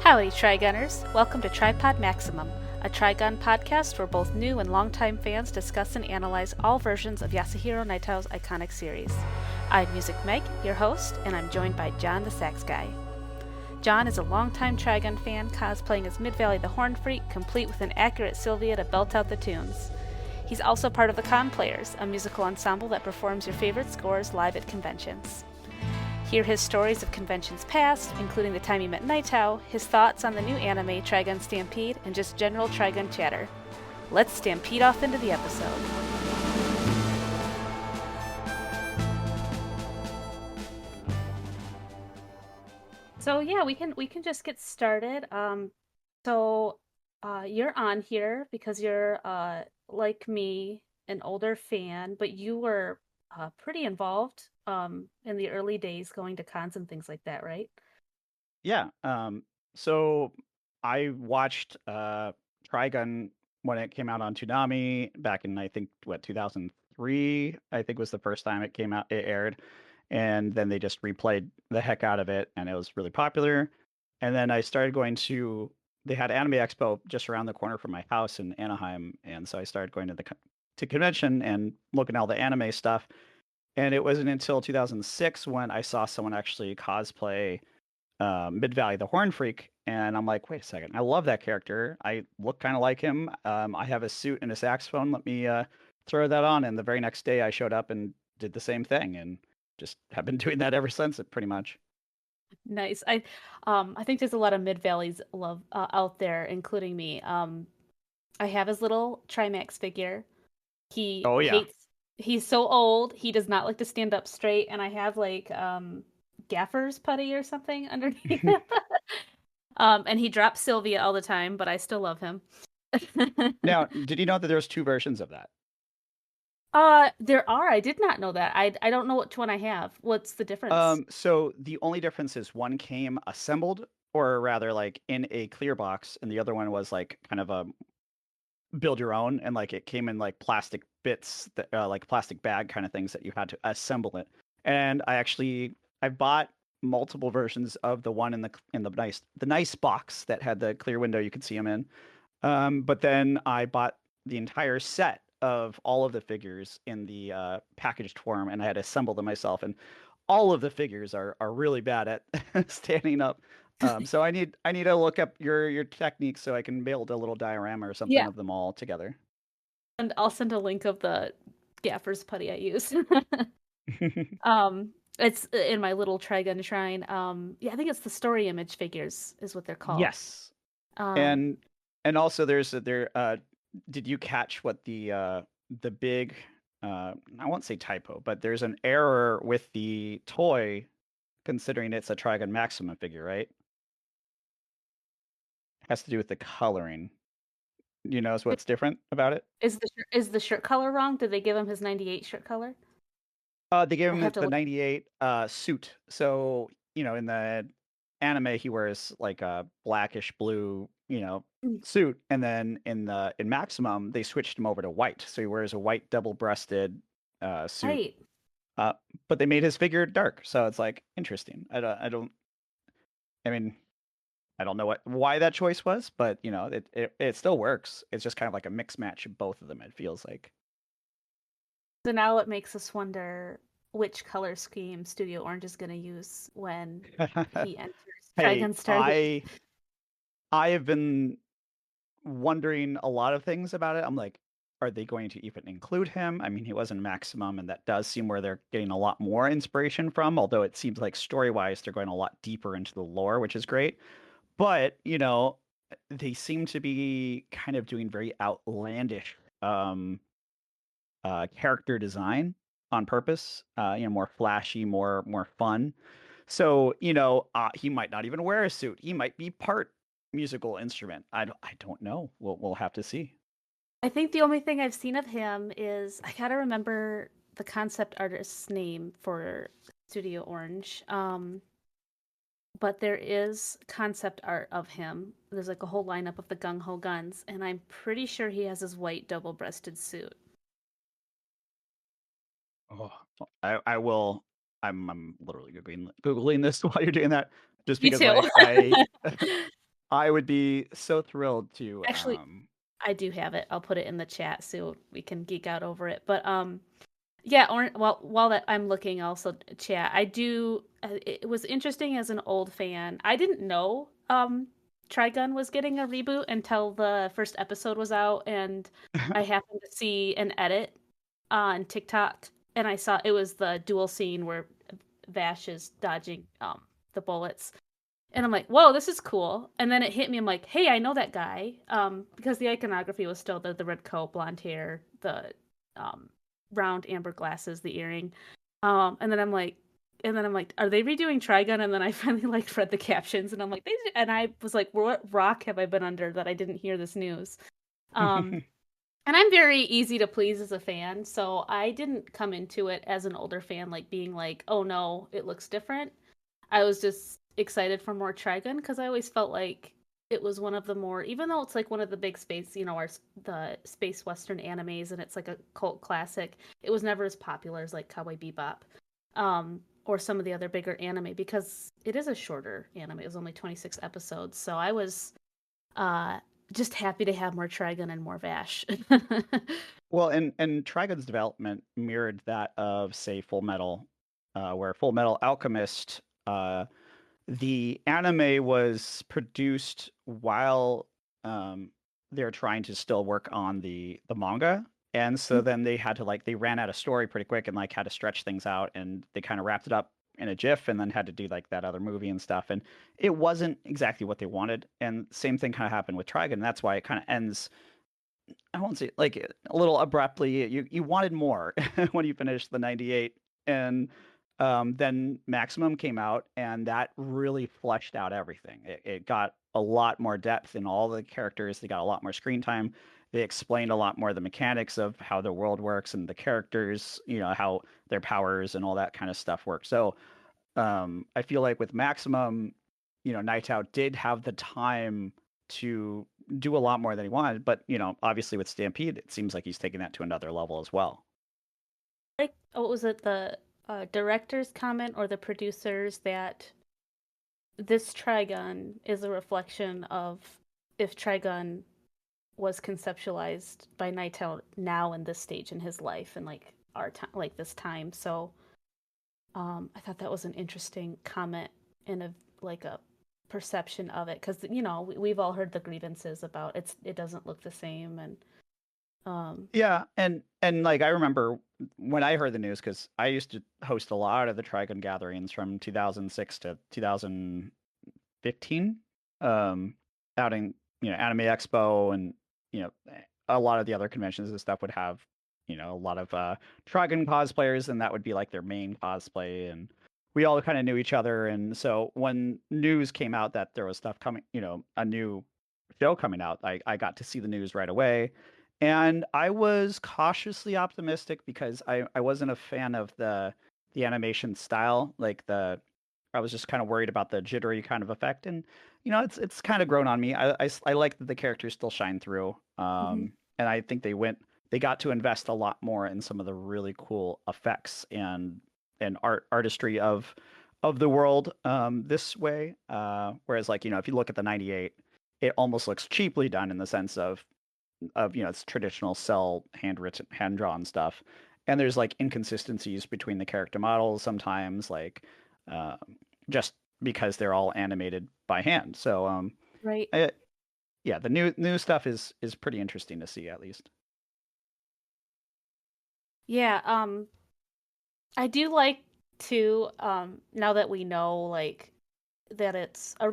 Howdy, Trigunners! Welcome to Tripod Maximum, a Trigun podcast where both new and longtime fans discuss and analyze all versions of Yasuhiro Nightow's iconic series. I'm Music Meg, your host, and I'm joined by John the Sax Guy. John is a longtime Trigun fan, cosplaying as Midvalley the Hornfreak, complete with an accurate Sylvia to belt out the tunes. He's also part of the Con Players, a musical ensemble that performs your favorite scores live at conventions. Hear his stories of conventions past, including the time he met Nightow, his thoughts on the new anime Trigun Stampede, and just general Trigun chatter. Let's stampede off into the episode. So yeah, we can just get started. You're on here because you're like me, an older fan, but you were pretty involved in the early days going to cons and things like that, right? Yeah. So I watched Trigun when it came out on Toonami back in I think 2003. I think was the first time it came out. It aired, and then they just replayed the heck out of it, and it was really popular. And then I started going to. They had Anime Expo just around the corner from my house in Anaheim, and so I started going to to convention and looking at all the anime stuff. And it wasn't until 2006 when I saw someone actually cosplay Midvalley the Hornfreak, and I'm like, wait a second, I love that character. I look kind of like him. I have a suit and a saxophone. Let me throw that on. And the very next day, I showed up and did the same thing, and just have been doing that ever since. It pretty much. Nice. I think there's a lot of Mid Valleys love out there, including me. I have his little Trimax figure. He Oh yeah. hates. He's so old. He does not like to stand up straight, and I have like gaffer's putty or something underneath him. And he drops Sylvia all the time, but I still love him. Now, did you know that there's two versions of that? There are. I did not know that. I don't know which one I have. What's the difference? So the only difference is one came assembled, or rather, like in a clear box, and the other one was like kind of a build your own, and like it came in like plastic bits that like plastic bag kind of things that you had to assemble it. And I bought multiple versions of the one in the nice box that had the clear window you could see them in. But then I bought the entire set of all of the figures in the packaged form, and I had to assemble them myself. And all of the figures are really bad at standing up. So I need to look up your techniques so I can build a little diorama or something Yeah. of them all together. And I'll send a link of the gaffer's putty I use. It's in my little Trigun shrine. Yeah, I think it's the story image figures is what they're called. Yes. Um, And and also there's did you catch what the big I won't say typo, but there's an error with the toy considering it's a Trigun Maximum figure, right? Has to do with the coloring. Do you notice what's different about it? is the shirt color wrong? Did they give him his 98 shirt color? They gave I him have to the look. 98 suit. So, in the anime he wears like a blackish blue, Mm, suit, and then in Maximum they switched him over to white. So he wears a white double-breasted suit. right. Uh but they made his figure dark. So it's like interesting. I mean, I don't know why that choice was, but it still works. It's just kind of like a mix match of both of them, it feels like. So now it makes us wonder which color scheme Studio Orange is going to use when he enters Hey, Trigun Stargate. I have been wondering a lot of things about it. I'm like, are they going to even include him? I mean, he was in Maximum, and that does seem where they're getting a lot more inspiration from, although it seems like story-wise they're going a lot deeper into the lore, which is great. But, they seem to be kind of doing very outlandish character design on purpose, more flashy, more fun. So, he might not even wear a suit. He might be part musical instrument. I don't know. We'll have to see. I think the only thing I've seen of him is I gotta remember the concept artist's name for Studio Orange. But there is concept art of him. There's like a whole lineup of the gung ho guns, and I'm pretty sure he has his white double breasted suit. Oh, I will. I'm literally googling this while you're doing that, just Me because too. I I would be so thrilled to. Actually, I do have it. I'll put it in the chat so we can geek out over it. But yeah, or well, while that I'm looking also chat, I do it was interesting as an old fan. I didn't know Trigun was getting a reboot until the first episode was out, and I happened to see an edit on TikTok, and I saw it was the duel scene where Vash is dodging the bullets. And I'm like, whoa, this is cool. And then it hit me. I'm like, hey, I know that guy. Because the iconography was still the red coat, blonde hair, the um, round amber glasses, the earring. And then I'm like, are they redoing Trigun? And then I finally like read the captions, and I'm like, and I was like, what rock have I been under that I didn't hear this news? Um, and I'm very easy to please as a fan, so I didn't come into it as an older fan, like being like, oh no, it looks different. I was just excited for more Trigun because I always felt like it was one of the more, even though it's like one of the big space, the space western animes and it's like a cult classic, it was never as popular as like Cowboy Bebop, or some of the other bigger anime because it is a shorter anime. It was only 26 episodes, so I was uh just happy to have more Trigun and more Vash. Well, and Trigun's development mirrored that of, say, Full Metal, where Full Metal Alchemist, the anime was produced while they're trying to still work on the manga. And so then they had to they ran out of story pretty quick and had to stretch things out, and they kind of wrapped it up in a GIF and then had to do that other movie and stuff. And it wasn't exactly what they wanted. And same thing kind of happened with Trigun. And that's why it kind of ends, I won't say a little abruptly. You wanted more when you finished the 98, and then Maximum came out, and that really fleshed out everything. It got a lot more depth in all the characters. They got a lot more screen time. They explained a lot more of the mechanics of how the world works and the characters, how their powers and all that kind of stuff work. So I feel like with Maximum, Nightow did have the time to do a lot more than he wanted, but obviously with Stampede, it seems like he's taking that to another level as well. Like, what was it, the director's comment or the producers that this Trigun is a reflection of if Trigun was conceptualized by Nightow now in this stage in his life and like our time, like this time. So, I thought that was an interesting comment and a perception of it because we've all heard the grievances about it doesn't look the same and Yeah, and I remember when I heard the news, because I used to host a lot of the Trigun gatherings from 2006 to 2015, out in Anime Expo, and a lot of the other conventions and stuff would have a lot of Trigun cosplayers, and that would be like their main cosplay, and we all kind of knew each other. And so when news came out that there was stuff coming, a new show coming out, I got to see the news right away. And I was cautiously optimistic because I wasn't a fan of the animation style. I was just kind of worried about the jittery kind of effect. And it's kind of grown on me. I like that the characters still shine through. mhm. And I think they got to invest a lot more in some of the really cool effects and artistry of the world, this way. Whereas if you look at the 98, it almost looks cheaply done in the sense of it's traditional cell handwritten, hand drawn stuff. And there's inconsistencies between the character models sometimes, uh, just because they're all animated by hand. So Right. I, yeah, the new stuff is pretty interesting to see, at least. Yeah, I do like to now that we know like that it's a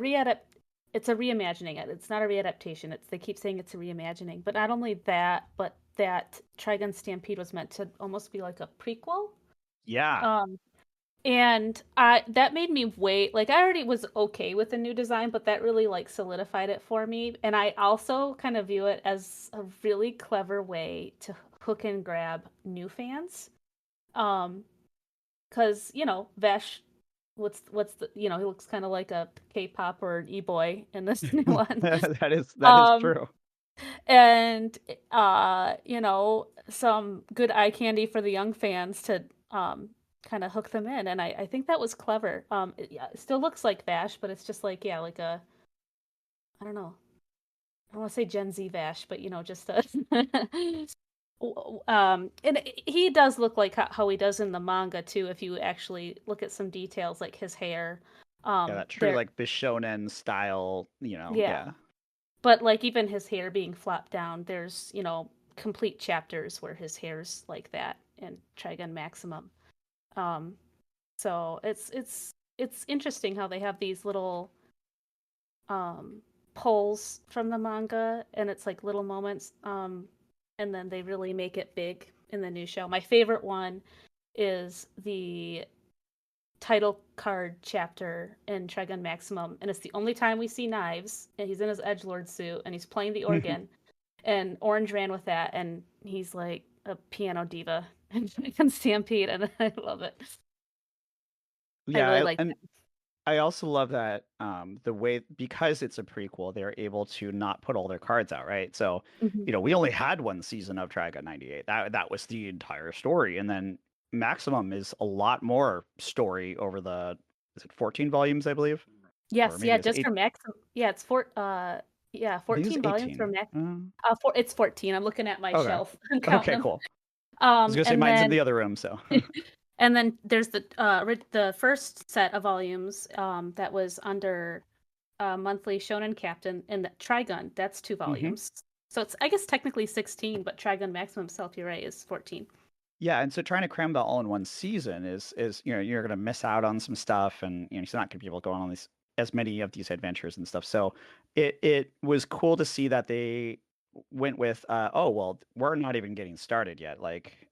reimagining it. It's not a readaptation. They keep saying it's a reimagining. But not only that, but that Trigun Stampede was meant to almost be like a prequel. Yeah. Um and I that made me wait. Like I already was okay with the new design, but that really like solidified it for me. And I also kind of view it as a really clever way to hook and grab new fans. Um because Vesh, what's the he looks kind of like a K-pop or an e-boy in this new one. That is um true. and some good eye candy for the young fans to kind of hook them in, and I think that was clever. Yeah, it still looks like Vash, but it's just like, yeah, like I don't know. I don't want to say Gen Z Vash, but just a and he does look like how he does in the manga too. If you actually look at some details, like his hair, Yeah, that true there, like Bishonen style, yeah. yeah. But like even his hair being flopped down, there's complete chapters where his hair's like that in Trigun Maximum. Um, so it's interesting how they have these little um pulls from the manga, and it's like little moments, and then they really make it big in the new show. My favorite one is the title card chapter in Trigun Maximum, and it's the only time we see Knives, and he's in his edgelord suit and he's playing the organ, and Orange ran with that, and he's like a piano diva in Trigun Stampede, and I love it. I really Yeah, like and I also love that the way because it's a prequel, they're able to not put all their cards out, right? So, that. Hmm. we only had one season of Trigun 98. That was the entire story. And then Maximum is a lot more story over the is it 14 volumes, I believe? Or Yes, maybe yeah, it's just eight. for Maximum. Yeah, it's yeah, I think it's 14 volumes for 18. Max. It's 14. I'm looking at my Okay. shelf and counting Okay, them. cool. I was gonna say And mine's in then the other room, so and then there's the first set of volumes that was under monthly Shonen Captain and the Trigun. That's 2 hmm volumes. So it's I guess technically 16, but Trigun Maximum Self You're right is 14. Yeah, and so trying to cram that all in one season is you're gonna miss out on some stuff, and you're not gonna be able to go on these as many of these adventures and stuff. So it was cool to see that they went with oh well, we're not even getting started yet. Like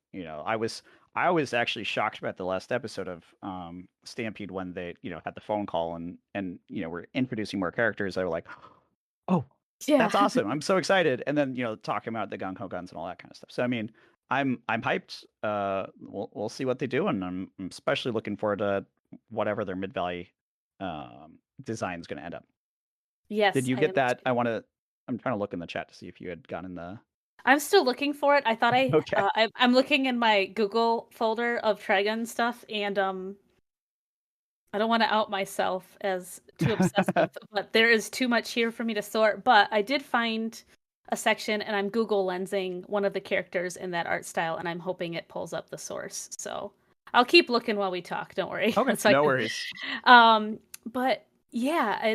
I was actually shocked about the last episode of Stampede when they had the phone call and we're introducing more characters. I were like, oh, Yeah. that's awesome. I'm so excited. And then, talking about the gung ho guns and all that kind of stuff. So I mean, I'm hyped. We'll see what they do, and I'm especially looking forward to whatever their Midvalley design is going to end up. Did Yes, you I get am that? too. I'm trying to look in the chat to see if you had gotten the. I'm still looking for it. I thought Okay. I'm looking in my Google folder of Trigun stuff, and I don't want to out myself as too obsessive, but there is too much here for me to sort. But I did find a section, and I'm Google lensing one of the characters in that art style, and I'm hoping it pulls up the source. So I'll keep looking while we talk. Don't worry. Okay, So I no can. worries. But yeah,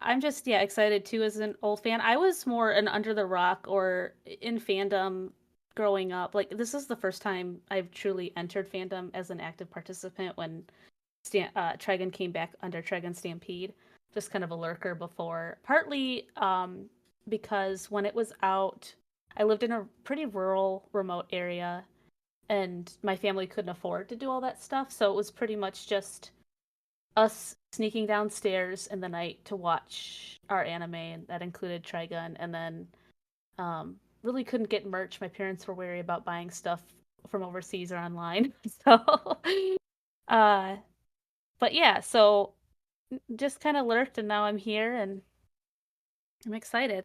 I'm just excited too as an old fan. I was more an under the rock or in fandom growing up. Like this is the first time I've truly entered fandom as an active participant when Trigun came back under Trigun Stampede. Just kind of a lurker before. Partly because when it was out, I lived in a pretty rural, remote area, and my family couldn't afford to do all that stuff. So it was pretty much just us sneaking downstairs in the night to watch our anime, and that included Trigun. And then really couldn't get merch. My parents were wary about buying stuff from overseas or online. So, uh, but yeah, so just kind of lurked, and now I'm here, and I'm excited.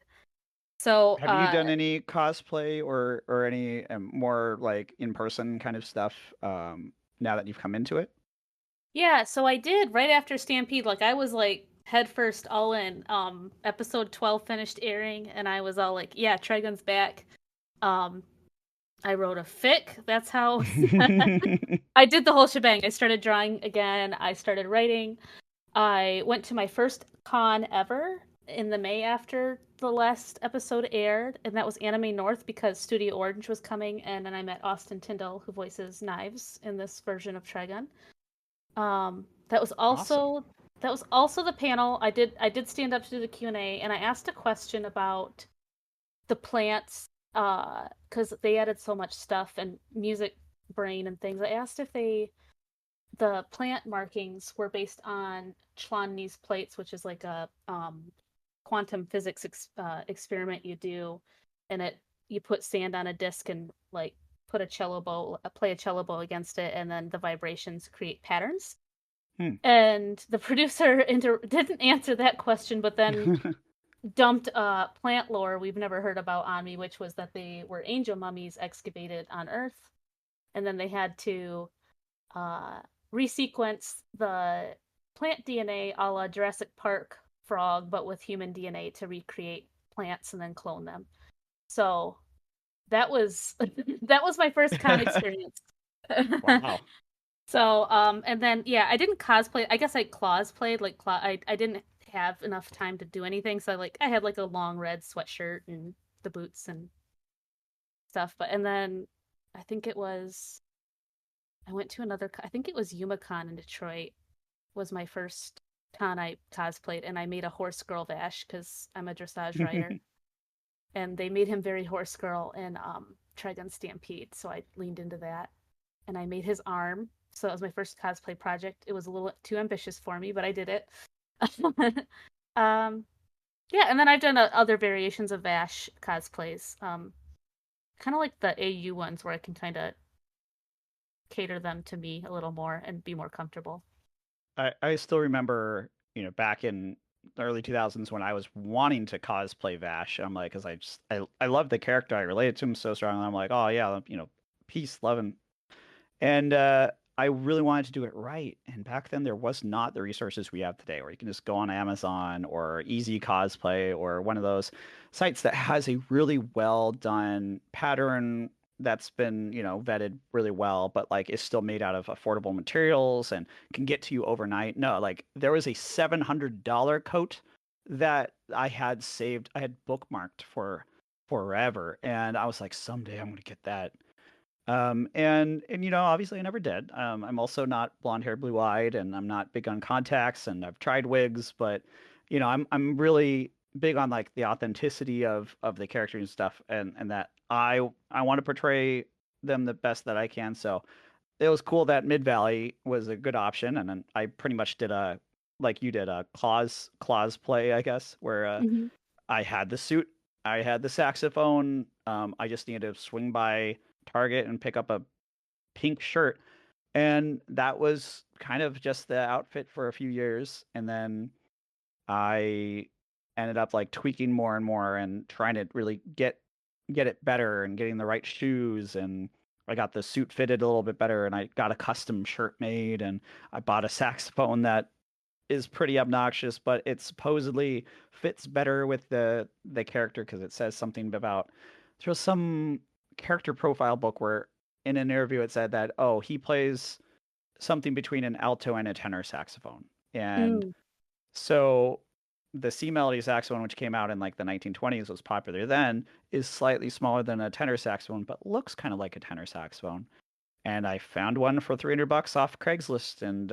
So, Have you done any cosplay or any more like in person kind of stuff now that you've come into it? yeah, so I did right after Stampede. Like I was like head first all in. Episode 12 finished airing, and I was all like, yeah, Trigun's back. Um, I wrote a fic. That's how I did the whole shebang. I started drawing again. I started writing. I went to my first con ever in the May after the last episode aired, and that was Anime North because Studio Orange was coming, and then I met Austin Tyndall, who voices Knives in this version of Trigun. That was Awesome. also the panel. I did stand up to do the Q&A, and I asked a question about the plants because they added so much stuff and music brain and things. I asked if the plant markings were based on Chlonny's plates, which is like a quantum physics experiment you do, and you put sand on a disc and like put a cello bow, play a cello bow against it, and then the vibrations create patterns. Hmm. And the producer didn't answer that question, but then dumped plant lore we've never heard about on me, which was that they were angel mummies excavated on Earth, and then they had to uh, resequence the plant DNA a la Jurassic Park frog, but with human DNA to recreate plants and then clone them. So that was that was my first con experience. Wow. So, and then yeah, I didn't cosplay. I guess I cosplayed like I didn't have enough time to do anything, so I had like a long red sweatshirt and the boots and stuff. But and then I think it was I went to another. I think it was YumaCon in Detroit was my first con I cosplayed, and I made a horse girl Vash because I'm a dressage rider, and they made him very horse girl in Trigun Stampede, so I leaned into that, and I made his arm. So that was my first cosplay project. It was a little too ambitious for me, but I did it. um, yeah, and then I've done other variations of Vash cosplays, kind of like the AU ones where I can kind of cater them to me a little more and be more comfortable. I still remember, back in the early 2000s when I was wanting to cosplay Vash. I'm like, because I love the character. I related to him so strongly. I'm like, oh yeah, peace, love, and I really wanted to do it right. And back then, there was not the resources we have today, where you can just go on Amazon or Easy Cosplay or one of those sites that has a really well done pattern that's been, vetted really well, but like is still made out of affordable materials and can get to you overnight. No, like there was a $700 coat that I had saved, I had bookmarked for forever, and I was like, someday I'm going to get that. And obviously I never did. I'm also not blonde haired, blue eyed, and I'm not big on contacts, and I've tried wigs, but I'm really big on like the authenticity of the character and stuff, and that I want to portray them the best that I can. So it was cool that Mid-Valley was a good option, and then I pretty much did a like you did a claws play, I guess, where Hmm. I had the suit, I had the saxophone. I just needed to swing by Target and pick up a pink shirt. And that was kind of just the outfit for a few years. And then I ended up like tweaking more and more and trying to really get it better and getting the right shoes, and I got the suit fitted a little bit better, and I got a custom shirt made, and I bought a saxophone that is pretty obnoxious, but it supposedly fits better with the character because it says something about there's some character profile book where in an interview it said that, oh, he plays something between an alto and a tenor saxophone. And Mm. so the C melody saxophone, which came out in like the 1920s, was popular then, is slightly smaller than a tenor saxophone, but looks kind of like a tenor saxophone. And I found one for $300 off Craigslist, and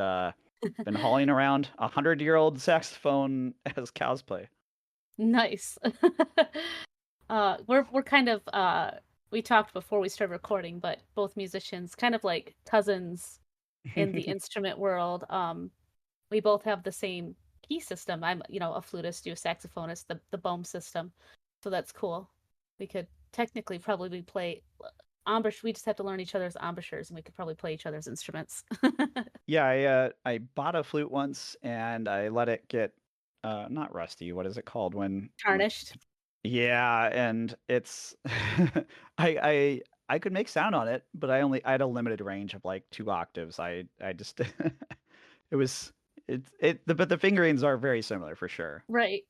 been hauling around a 100-year-old saxophone as cosplay. Nice. We're kind of we talked before we started recording, but both musicians, kind of like cousins in the instrument world. We both have the same key system. I'm, a flutist, you a saxophonist, the Bohm system. So that's cool. We could technically probably play embouchure. We just have to learn each other's embouchures, and we could probably play each other's instruments. Yeah, I bought a flute once and I let it get not rusty. What is it called when like Tarnished. yeah, and it's I I could make sound on it, but I had a limited range of like 2 octaves. I just it was but the fingerings are very similar for sure. Right.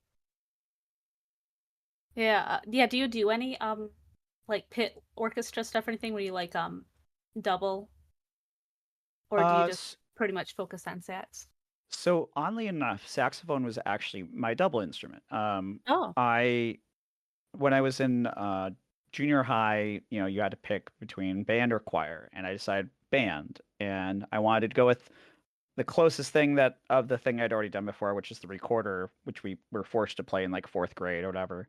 Yeah. Yeah. Do you do any like pit orchestra stuff or anything where you like double, or do you Uh just pretty much focus on sax? So oddly enough, saxophone was actually my double instrument. Oh. I When I was in junior high, you had to pick between band or choir, and I decided band, and I wanted to go with the closest thing that of the thing I'd already done before, which is the recorder, which we were forced to play in like fourth grade or whatever.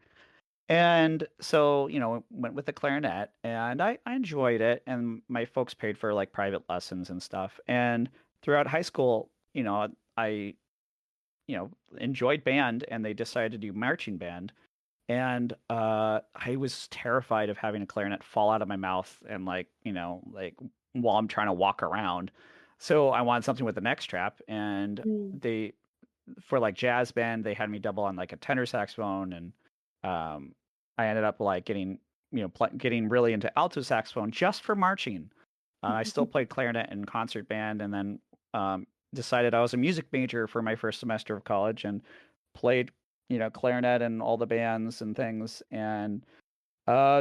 And so, went with the clarinet, and I enjoyed it, and my folks paid for like private lessons and stuff. And throughout high school, I enjoyed band, and they decided to do marching band. And I was terrified of having a clarinet fall out of my mouth and like while I'm trying to walk around. So I wanted something with the neck strap, and Mm. they for like jazz band they had me double on like a tenor saxophone, and um, I ended up like getting really into alto saxophone just for marching. I still played clarinet in concert band, and then decided I was a music major for my first semester of college and played, clarinet and all the bands and things, and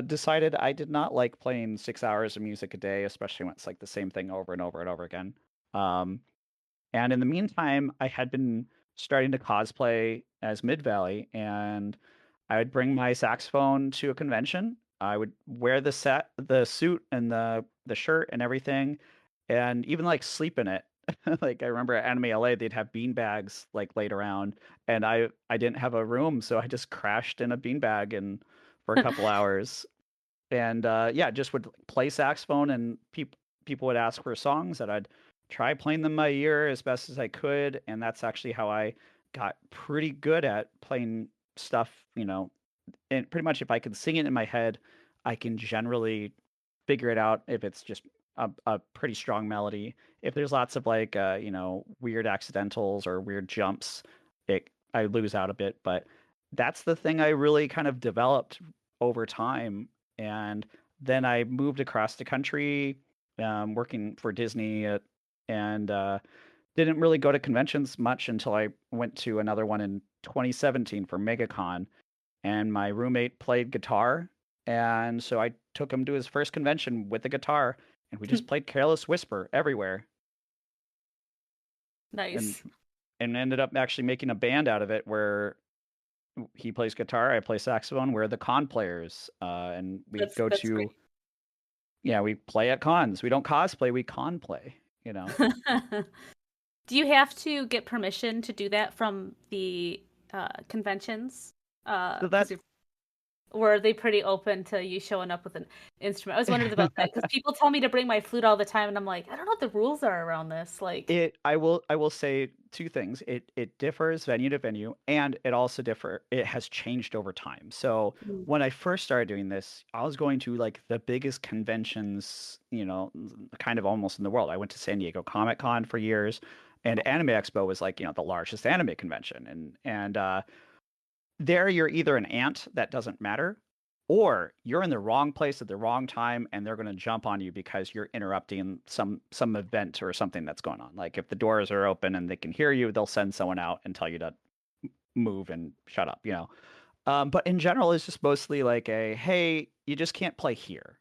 decided I did not like playing 6 hours of music a day, especially when it's like the same thing over and over and over again. Um, and in the meantime, I had been starting to cosplay as Midvalley, and I would bring my saxophone to a convention. I would wear the suit and the shirt and everything, and even like sleep in it. Like I remember at Anime LA, they'd have bean bags like laid around, and I didn't have a room, so I just crashed in a beanbag and for a couple hours, and yeah, just would play saxophone, and people would ask for songs that I'd try playing them by ear as best as I could, and that's actually how I got pretty good at playing stuff, and pretty much if I can sing it in my head, I can generally figure it out if it's just a pretty strong melody. If there's lots of like weird accidentals or weird jumps, I lose out a bit, but that's the thing I really kind of developed over time. And then I moved across the country, working for Disney, and didn't really go to conventions much until I went to another one in 2017 for MegaCon, and my roommate played guitar, and so I took him to his first convention with the guitar, and we just played Careless Whisper everywhere, and Nice. ended up actually making a band out of it where he plays guitar, I play saxophone, we're the con players, and we go That's to yeah, we play at cons. We don't cosplay, we con play, you know. great. Do you have to get permission to do that from the conventions? So that Because or are they pretty open to you showing up with an instrument? I was wondering about that because people tell me to bring my flute all the time, and I'm like, I don't know what the rules are around this. Like, I will say two things. It differs venue to venue, and it has changed over time. So mm, when I first started doing this, I was going to like the biggest conventions, kind of almost in the world. I went to San Diego Comic Con for years, and Anime Expo was like, the largest anime convention. And there you're either an ant that doesn't matter, or you're in the wrong place at the wrong time, and they're going to jump on you because you're interrupting some event or something that's going on. Like if the doors are open and they can hear you, they'll send someone out and tell you to move and shut up. But in general, it's just mostly like a hey, you just can't play here.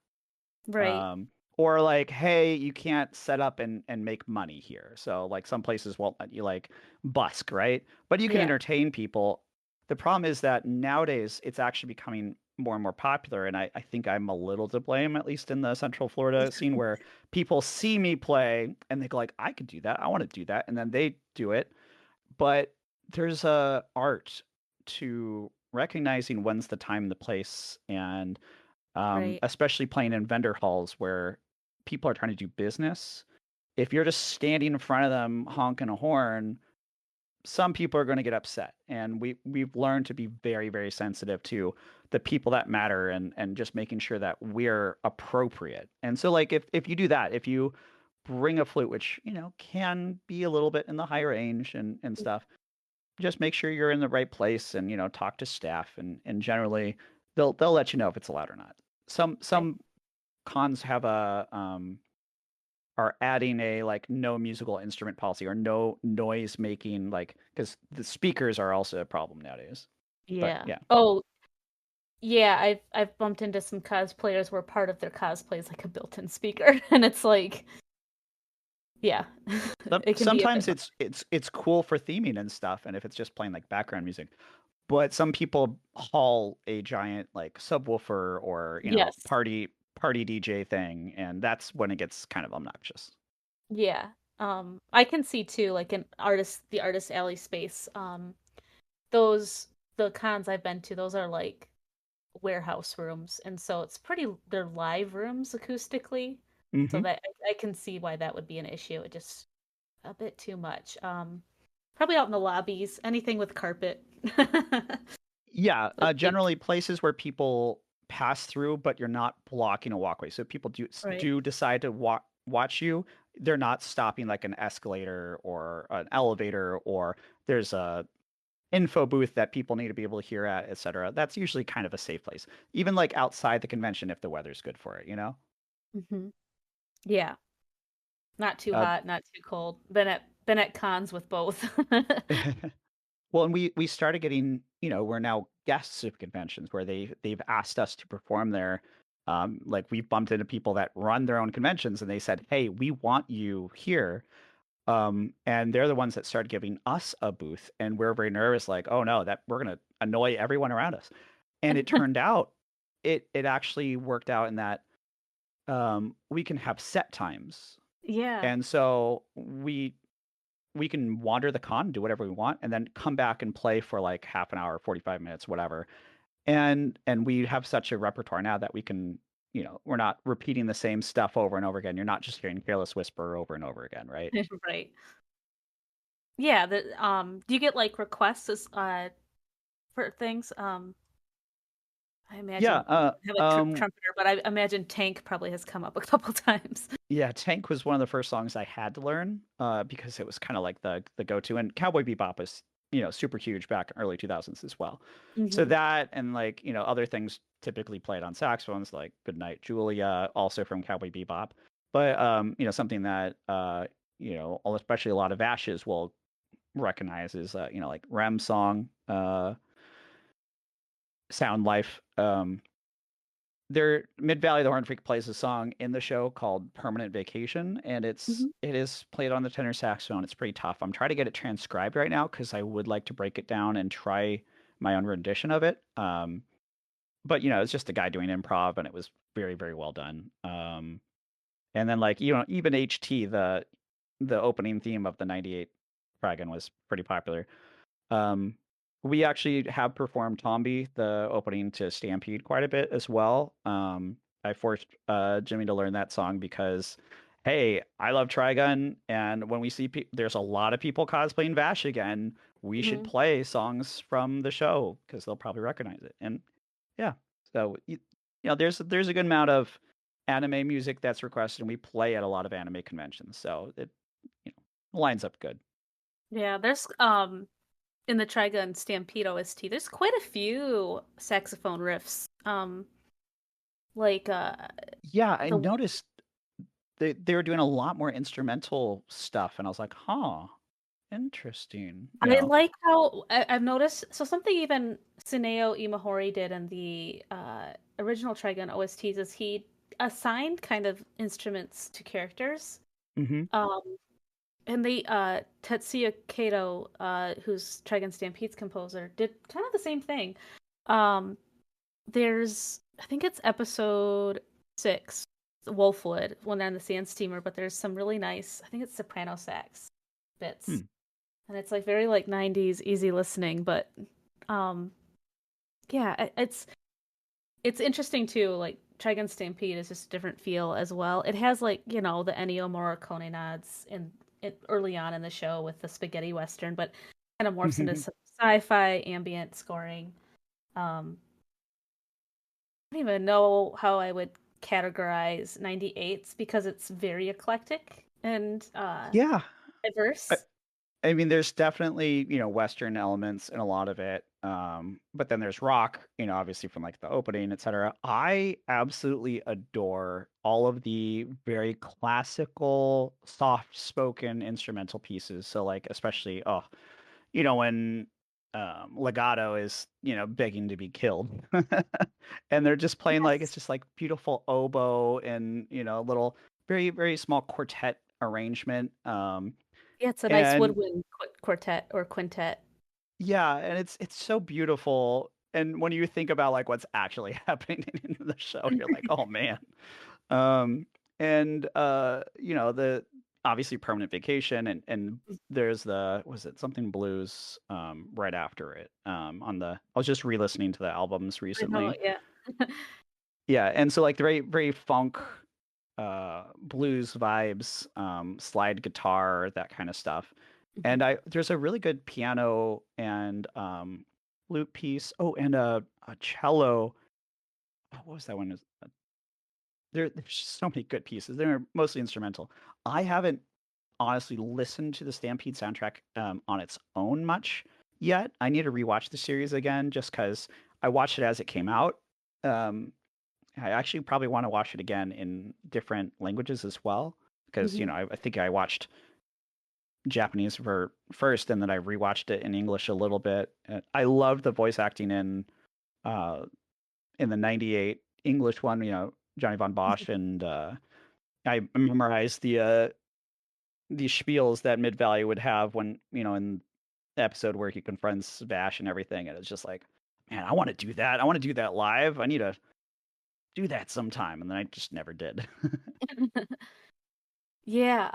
right? um, or like, hey, you can't set up and make money here. So like some places won't let you like busk, right? But you can Yeah. entertain people. The problem is that nowadays it's actually becoming more and more popular, and I think I'm a little to blame, at least in the Central Florida scene, where people see me play and they go like, I could do that, I want to do that, and then they do it. But there's a art to recognizing when's the time, the place, and Right. especially playing in vendor halls where people are trying to do business. If you're just standing in front of them honking a horn, some people are going to get upset. And we've learned to be very, very sensitive to the people that matter, and just making sure that we're appropriate. And so like if you do that, if you bring a flute, which, can be a little bit in the high range and stuff, just make sure you're in the right place, and talk to staff, and generally they'll let you know if it's allowed or not. Right. Some cons have a are adding a like no musical instrument policy or no noise making, like because the speakers are also a problem nowadays. But Yeah. yeah, Oh, yeah. I've bumped into some cosplayers where part of their cosplay is like a built-in speaker, and it's like, yeah, it can be a bit sometimes much. it's cool for theming and stuff, and if it's just playing like background music. But some people haul a giant like subwoofer or Yes. party DJ thing, and that's when it gets kind of obnoxious. Yeah. I can see too, like the artist alley space. Those the cons I've been to, those are like warehouse rooms, and so they're live rooms acoustically. So Hmm. that I can see why that would be an issue. It just a bit too much. Probably out in the lobbies, anything with carpet. Yeah, Would be generally places where people pass through, but you're not blocking a walkway. So if people right. do decide to watch you, they're not stopping like an escalator or an elevator, or there's a info booth that people need to be able to hear at, etc. That's usually kind of a safe place. Even like outside the convention if the weather's good for it. Hmm. Yeah. Not too Uh, hot, not too cold. Been at cons with both. Well, and we started getting, we're now guests of conventions where they've asked us to perform there. Like we've bumped into people that run their own conventions and they said, "Hey, we want you here." And they're the ones that started giving us a booth, and we're very nervous, like, "Oh no, that we're gonna annoy everyone around us." And it turned out it actually worked out in that we can have set times. Yeah. And so we can wander the con, do whatever we want, and then come back and play for like half an hour, 45 minutes, whatever. And we have such a repertoire now that we can, we're not repeating the same stuff over and over again. You're not just hearing Careless Whisper over and over again, right? Right. Yeah, do you get like requests for things? I Yeah, imagine you have a trumpeter, but I imagine Tank probably has come up a couple times. yeah, Tank was one of the first songs I had to learn, because it was kind of like the go-to, and Cowboy Bebop was, super huge back in early 2000s as well. So Hmm. that and like, other things typically played on saxophones like Goodnight Julia, also from Cowboy Bebop. But something that especially a lot of Ashes will recognize is like Rem song, Sound Life. Midvalley the Hornfreak plays a song in the show called Permanent Vacation, and Hmm. it is played on the tenor saxophone. It's pretty tough. I'm trying to get it transcribed right now because I would like to break it down and try my own rendition of it. But it's just a guy doing improv, and it was very, very well done. And then like even HT, the opening theme of the '98 Dragon was pretty popular. Um, we actually have performed Tombi, the opening to Stampede, quite a bit as well. I forced Jimmy to learn that song because, hey, I love Trigun, and when we see there's a lot of people cosplaying Vash again, we should Hmm. play songs from the show because they'll probably recognize it. And yeah, so there's a good amount of anime music that's requested, and we play at a lot of anime conventions, so it lines up good. Yeah, there's in the Trigun Stampede OST, there's quite a few saxophone riffs. Like Yeah, I the noticed they were doing a lot more instrumental stuff, and I was like, "Huh, interesting." I like how I've noticed. So something even Suneo Imahori did in the original Trigun OSTs is he assigned kind of instruments to characters. Hmm. Um, and they Tetsuya Kato, who's Trigun Stampede's composer, did kind of the same thing. Um, there's I think it's episode 6, Wolfwood, when they're on the sand steamer, but there's some really nice, I think it's soprano sax bits. Hmm. And it's like very like 90s easy listening, but um yeah, it's interesting too. Like Trigun Stampede is just a different feel as well. It has like, the Ennio Morricone nods in it early on in the show with the spaghetti western, but kind of morphs into some sci-fi ambient scoring. um I don't even know how I would categorize 98's because it's very eclectic and Yeah, I, diverse. I mean, there's definitely Western elements in a lot of it, but then there's rock, obviously from like the opening, etc. I absolutely adore all of the very classical, soft-spoken instrumental pieces. So like, especially when Legato is begging to be killed, and they're just playing like it's Yes. just like beautiful oboe and little very very small quartet arrangement. Yeah, it's a nice And woodwind quartet or quintet. yeah, and it's so beautiful. And when you think about like what's actually happening in the show, you're like, oh man. Um, and the obviously Permanent Vacation, and there's the was it something blues right after it. On the I was just re-listening to the albums I know, recently. yeah. Yeah, and so like the very very funk blues vibes, slide guitar, that kind of stuff. Mhm. And I there's a really good piano and flute piece. Oh, and a cello. Oh, what was that one? There's so many good pieces. They're mostly instrumental. I haven't honestly listened to the Stampede soundtrack on its own much yet. I need to rewatch the series again just because I watched it as it came out. Um, I actually probably want to watch it again in different languages as well because Mhm. I think I watched Japanese for first, and then I rewatched it in English a little bit. And I loved the voice acting uh in the '98 English one. Johnny Von Bosch, and I memorized the spiels that Midvalley would have when in the episode where he confronts Vash and everything, and it's just like, man, I want to do that. I want to do that live. I need to do that sometime, and then I just never did. Yeah,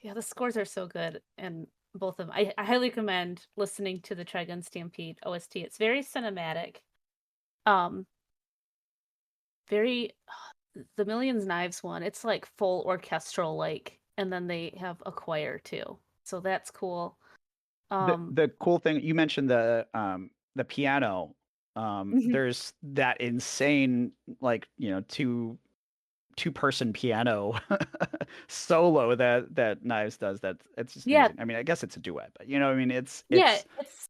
yeah, the scores are so good, and both of them. I highly recommend listening to the Trigun Stampede OST. It's very cinematic. Um, very the Millions Knives one. It's like full orchestral like, and then they have a choir too. So that's cool. The Um, the cool thing you mentioned, the piano. mhm. There's that insane, like, two-person piano solo that Knives does. It's just Yeah, amazing. I mean, I guess it's a duet, but you know what I mean, yeah, it's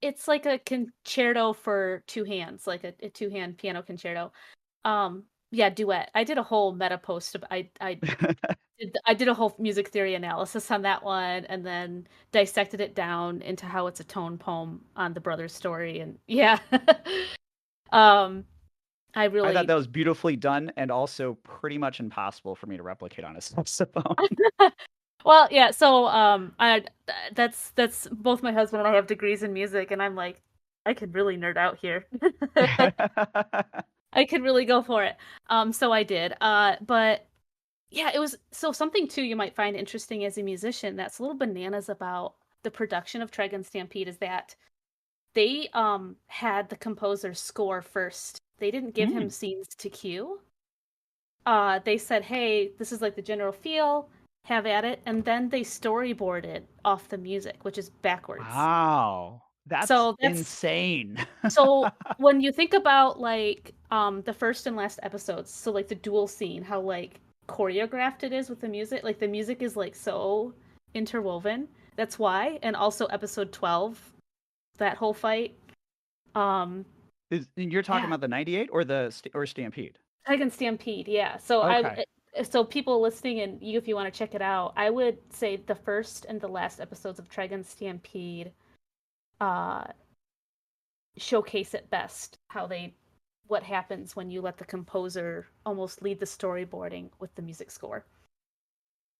it's like a concerto for two hands, like a two-hand piano concerto. Yeah, duet. I did a whole meta post. I did a whole music theory analysis on that one, and then dissected it down into how it's a tone poem on the brothers' story, and yeah, um, I I thought really that was beautifully done and also pretty much impossible for me to replicate on a saxophone. well, yeah. So, I that's both my husband and I have degrees in music, and I'm like, I could really nerd out here. I could really go for it. So I did. But yeah, it was so something too you might find interesting as a musician that's a little bananas about the production of Trigun Stampede is that they had the composer score first. They didn't give him Mm. scenes to cue. They said, "Hey, this is like the general feel, have at it," and then they storyboarded off the music, which is backwards. Wow. That's So that's insane. so when you think about like the first and last episodes, so like the duel scene, how like choreographed it is with the music, like the music is like so interwoven. That's why. And also episode 12, that whole fight. Um You're talking yeah, about the '98 or or Stampede? Dragon Stampede, yeah. So Okay. so people listening and you if you want to check it out, I would say the first and the last episodes of Trigun Stampede uh showcase it best how they what happens when you let the composer almost lead the storyboarding with the music score.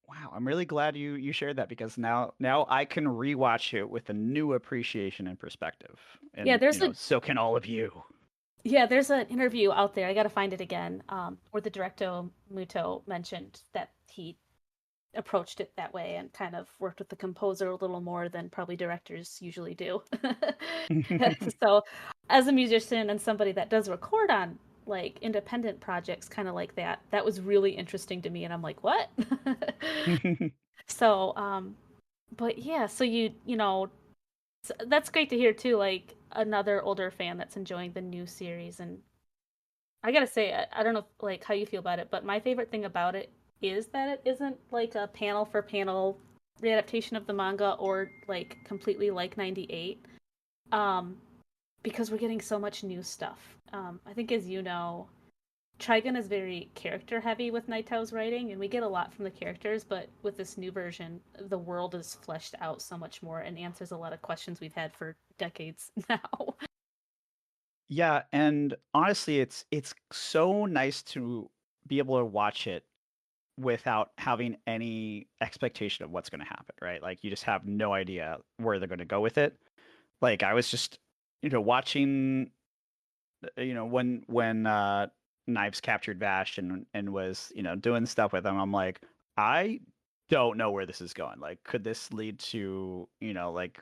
Wow, I'm really glad you shared that, because now I can rewatch it with a new appreciation and perspective. Yeah, And, there's a so can all of you. yeah, there's an interview out there. I got to find it again. Where the director Muto mentioned that he approached it that way and kind of worked with the composer a little more than probably directors usually do. So, as a musician and somebody that does record on like independent projects kind of like that, that was really interesting to me and I'm like, "What?" So, but yeah, so that's great to hear too, like another older fan that's enjoying the new series. And I gotta say, I don't know like how you feel about it, but my favorite thing about it is that it isn't like a panel for panel readaptation of the manga or like completely like 98. Um, because we're getting so much new stuff. I think as you know, Trigun is very character heavy with Nightow's writing, and we get a lot from the characters, but with this new version, the world is fleshed out so much more and answers a lot of questions we've had for decades now. Yeah, and honestly, it's so nice to be able to watch it without having any expectation of what's going to happen, right? Like, you just have no idea where they're going to go with it. Like, I was just, watching, when Knives captured Vash and was, doing stuff with him. I'm like, I don't know where this is going. Like, could this lead to, like,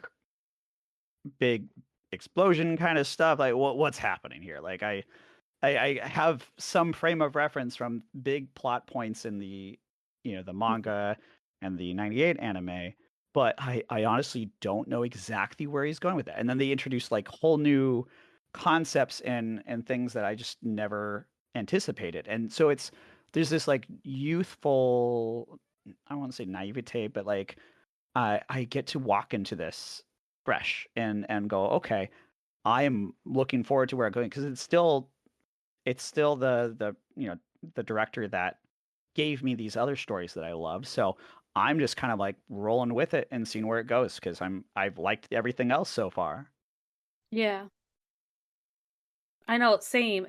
big explosion kind of stuff? Like, what's happening here? Like, I have some frame of reference from big plot points in the manga and the '98 anime, but I honestly don't know exactly where he's going with that. And then they introduce like whole new concepts and things that I just never anticipated. And so there's this like youthful, I don't want to say naivete, but like I get to walk into this fresh and go, okay, I am looking forward to where I'm going, because it's still the director that gave me these other stories that I love. So I'm just kind of like rolling with it and seeing where it goes because I've liked everything else so far. Yeah. I know, same.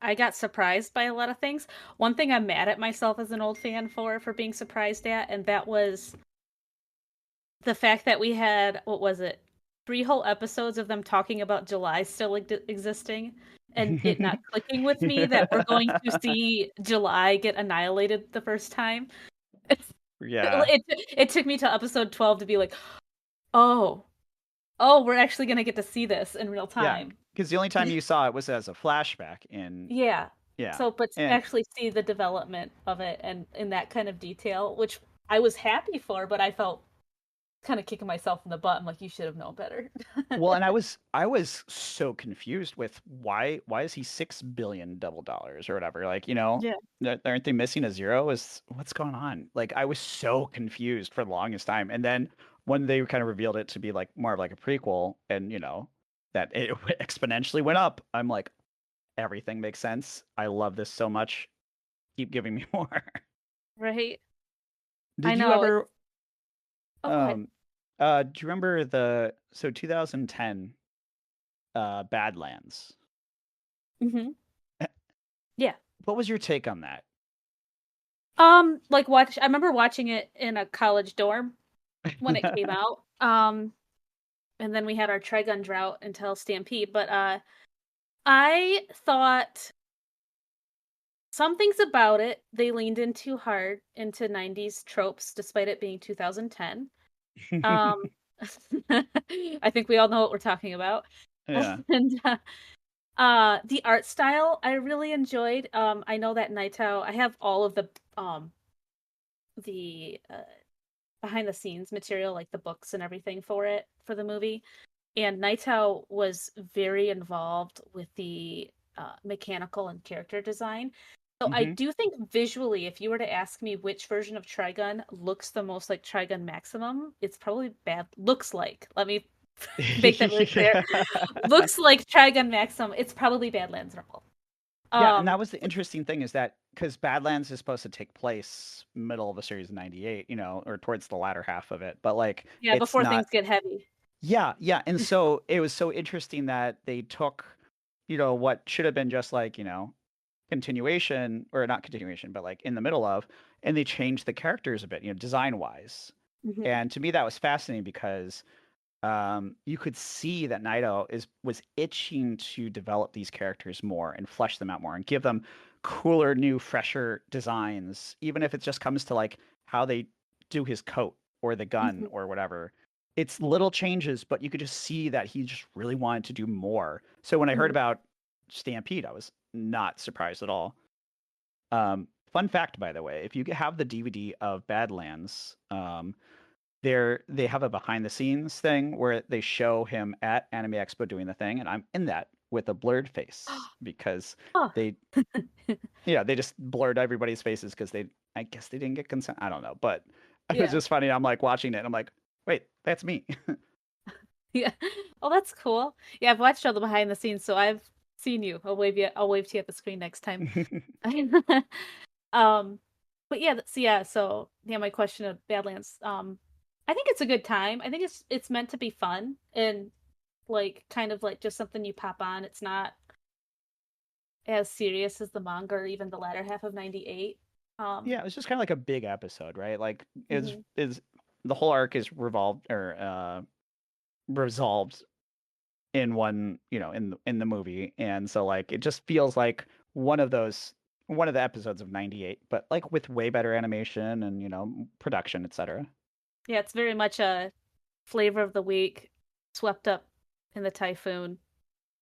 I got surprised by a lot of things. One thing I'm mad at myself as an old fan for being surprised at, and that was the fact that we had, what was it? 3 whole episodes of them talking about July still existing and it not clicking with me that we're going to see July get annihilated the first time. Yeah. It took me to episode 12 to be like, "Oh, oh, we're actually gonna get to see this in real Yeah. time." Because the only time you saw it was as a flashback in Yeah. yeah. So, but to And actually see the development of it and in that kind of detail, which I was happy for, but I felt kind of kicking myself in the butt. I'm like, you should have known better. well, and I was so confused with why is he 6 billion double dollars or whatever? Like, Yeah. aren't they missing a zero? Is what's going on? Like, I was so confused for the longest time. And then when they kind of revealed it to be like more of like a prequel and that it exponentially went up, I'm like, everything makes sense. I love this so much. Keep giving me more. Right? I Did you know. ever Oh, go ahead. um do you remember 2010 Badlands? Hmm. Yeah. What was your take on that? Like I remember watching it in a college dorm when it came out. And then we had our Trigun drought until Stampede, but I thought some things about it they leaned in too hard into 90s tropes despite it being 2010. Um I think we all know what we're talking about. Yeah. And the art style I really enjoyed. I know that Nightow, I have all of the behind the scenes material, like the books and everything for the movie. And Nightow was very involved with the mechanical and character design. So I Hmm. do think visually, if you were to ask me which version of Trigun looks the most like Trigun Maximum, it's probably bad. Looks like. Let me make that really clear. Looks like Trigun Maximum. It's probably Badlands Rumble. Yeah, and that Um, was the interesting thing is that because Badlands is supposed to take place middle of the series in '98, or towards the latter half of it, but like yeah, it's before not. things get heavy. Yeah, yeah, and so it was so interesting that they took, what should have been just like, continuation or not continuation, but like in the middle of, and they changed the characters a bit, design wise. Hmm. And to me, that was fascinating because you could see that Nightow was itching to develop these characters more and flesh them out more and give them cooler, new, fresher designs, even if it just comes to like how they do his coat or the gun Hmm. or whatever. It's little changes, but you could just see that he just really wanted to do more. So when I heard Hmm. about Stampede, I was not surprised at all. Fun fact, by the way, if you have the DVD of Badlands, they have a behind the scenes thing where they show him at Anime Expo doing the thing, and I'm in that with a blurred face because Oh, they they just blurred everybody's faces because I guess they didn't get consent. I don't know, but it was yeah. just funny. I'm like watching it and I'm like, wait, that's me. Yeah. Oh, that's cool. Yeah, I've watched all the behind the scenes, so I've seen you. I'll wave to you at the screen next time. Um, but yeah, so yeah, my question of Badlands. I think it's a good time. I think it's meant to be fun and like kind of like just something you pop on. It's not as serious as the manga or even the latter half of 98. Um, Yeah, it was just kind of like a big episode, right? Like mhm. is the whole arc is revolved or resolved in one, in the movie. And so like it just feels like one of the episodes of 98, but like with way better animation and, production, etc. Yeah, it's very much a flavor of the week, swept up in the typhoon,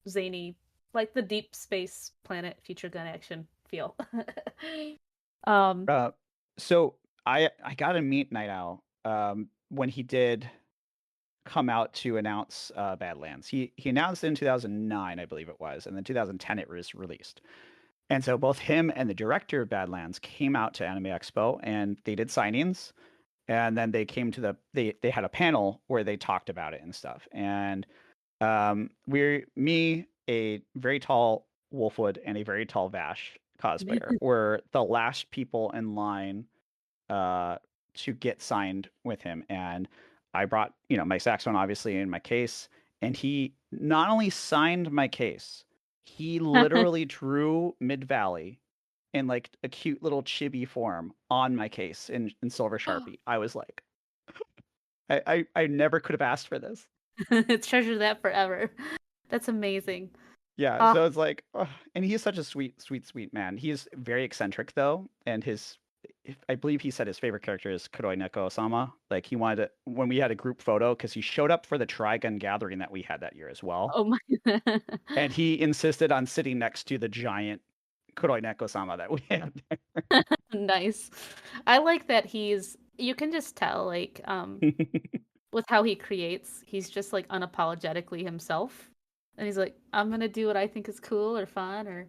zany, like the Deep Space Planet Future Gun action feel. um, Uh so I got to meet Night Owl when he did come out to announce Badlands. He announced it in 2009, I believe it was, and then 2010 it was released. And so both him and the director of Badlands came out to Anime Expo and they did signings. And then they came to they had a panel where they talked about it and stuff. And a very tall Wolfwood and a very tall Vash cosplayer were the last people in line to get signed with him, and I brought, my saxophone obviously in my case, and he not only signed my case, he literally drew Midvalley in like a cute little chibi form on my case in silver Sharpie. I was like, I never could have asked for this. Treasure that forever. That's amazing. Yeah, Oh, so it's like, ugh, and he is such a sweet, sweet, sweet man. He is very eccentric though, and I believe he said his favorite character is Kuroi Neko-sama. Like he wanted to, when we had a group photo, because he showed up for the Trigun gathering that we had that year as well, oh my. and he insisted on sitting next to the giant Kuroi Neko-sama that we had Nice. I like that you can just tell, like, there. with how he creates, he's just like unapologetically himself. And he's like, I'm gonna do what I think is cool or fun, or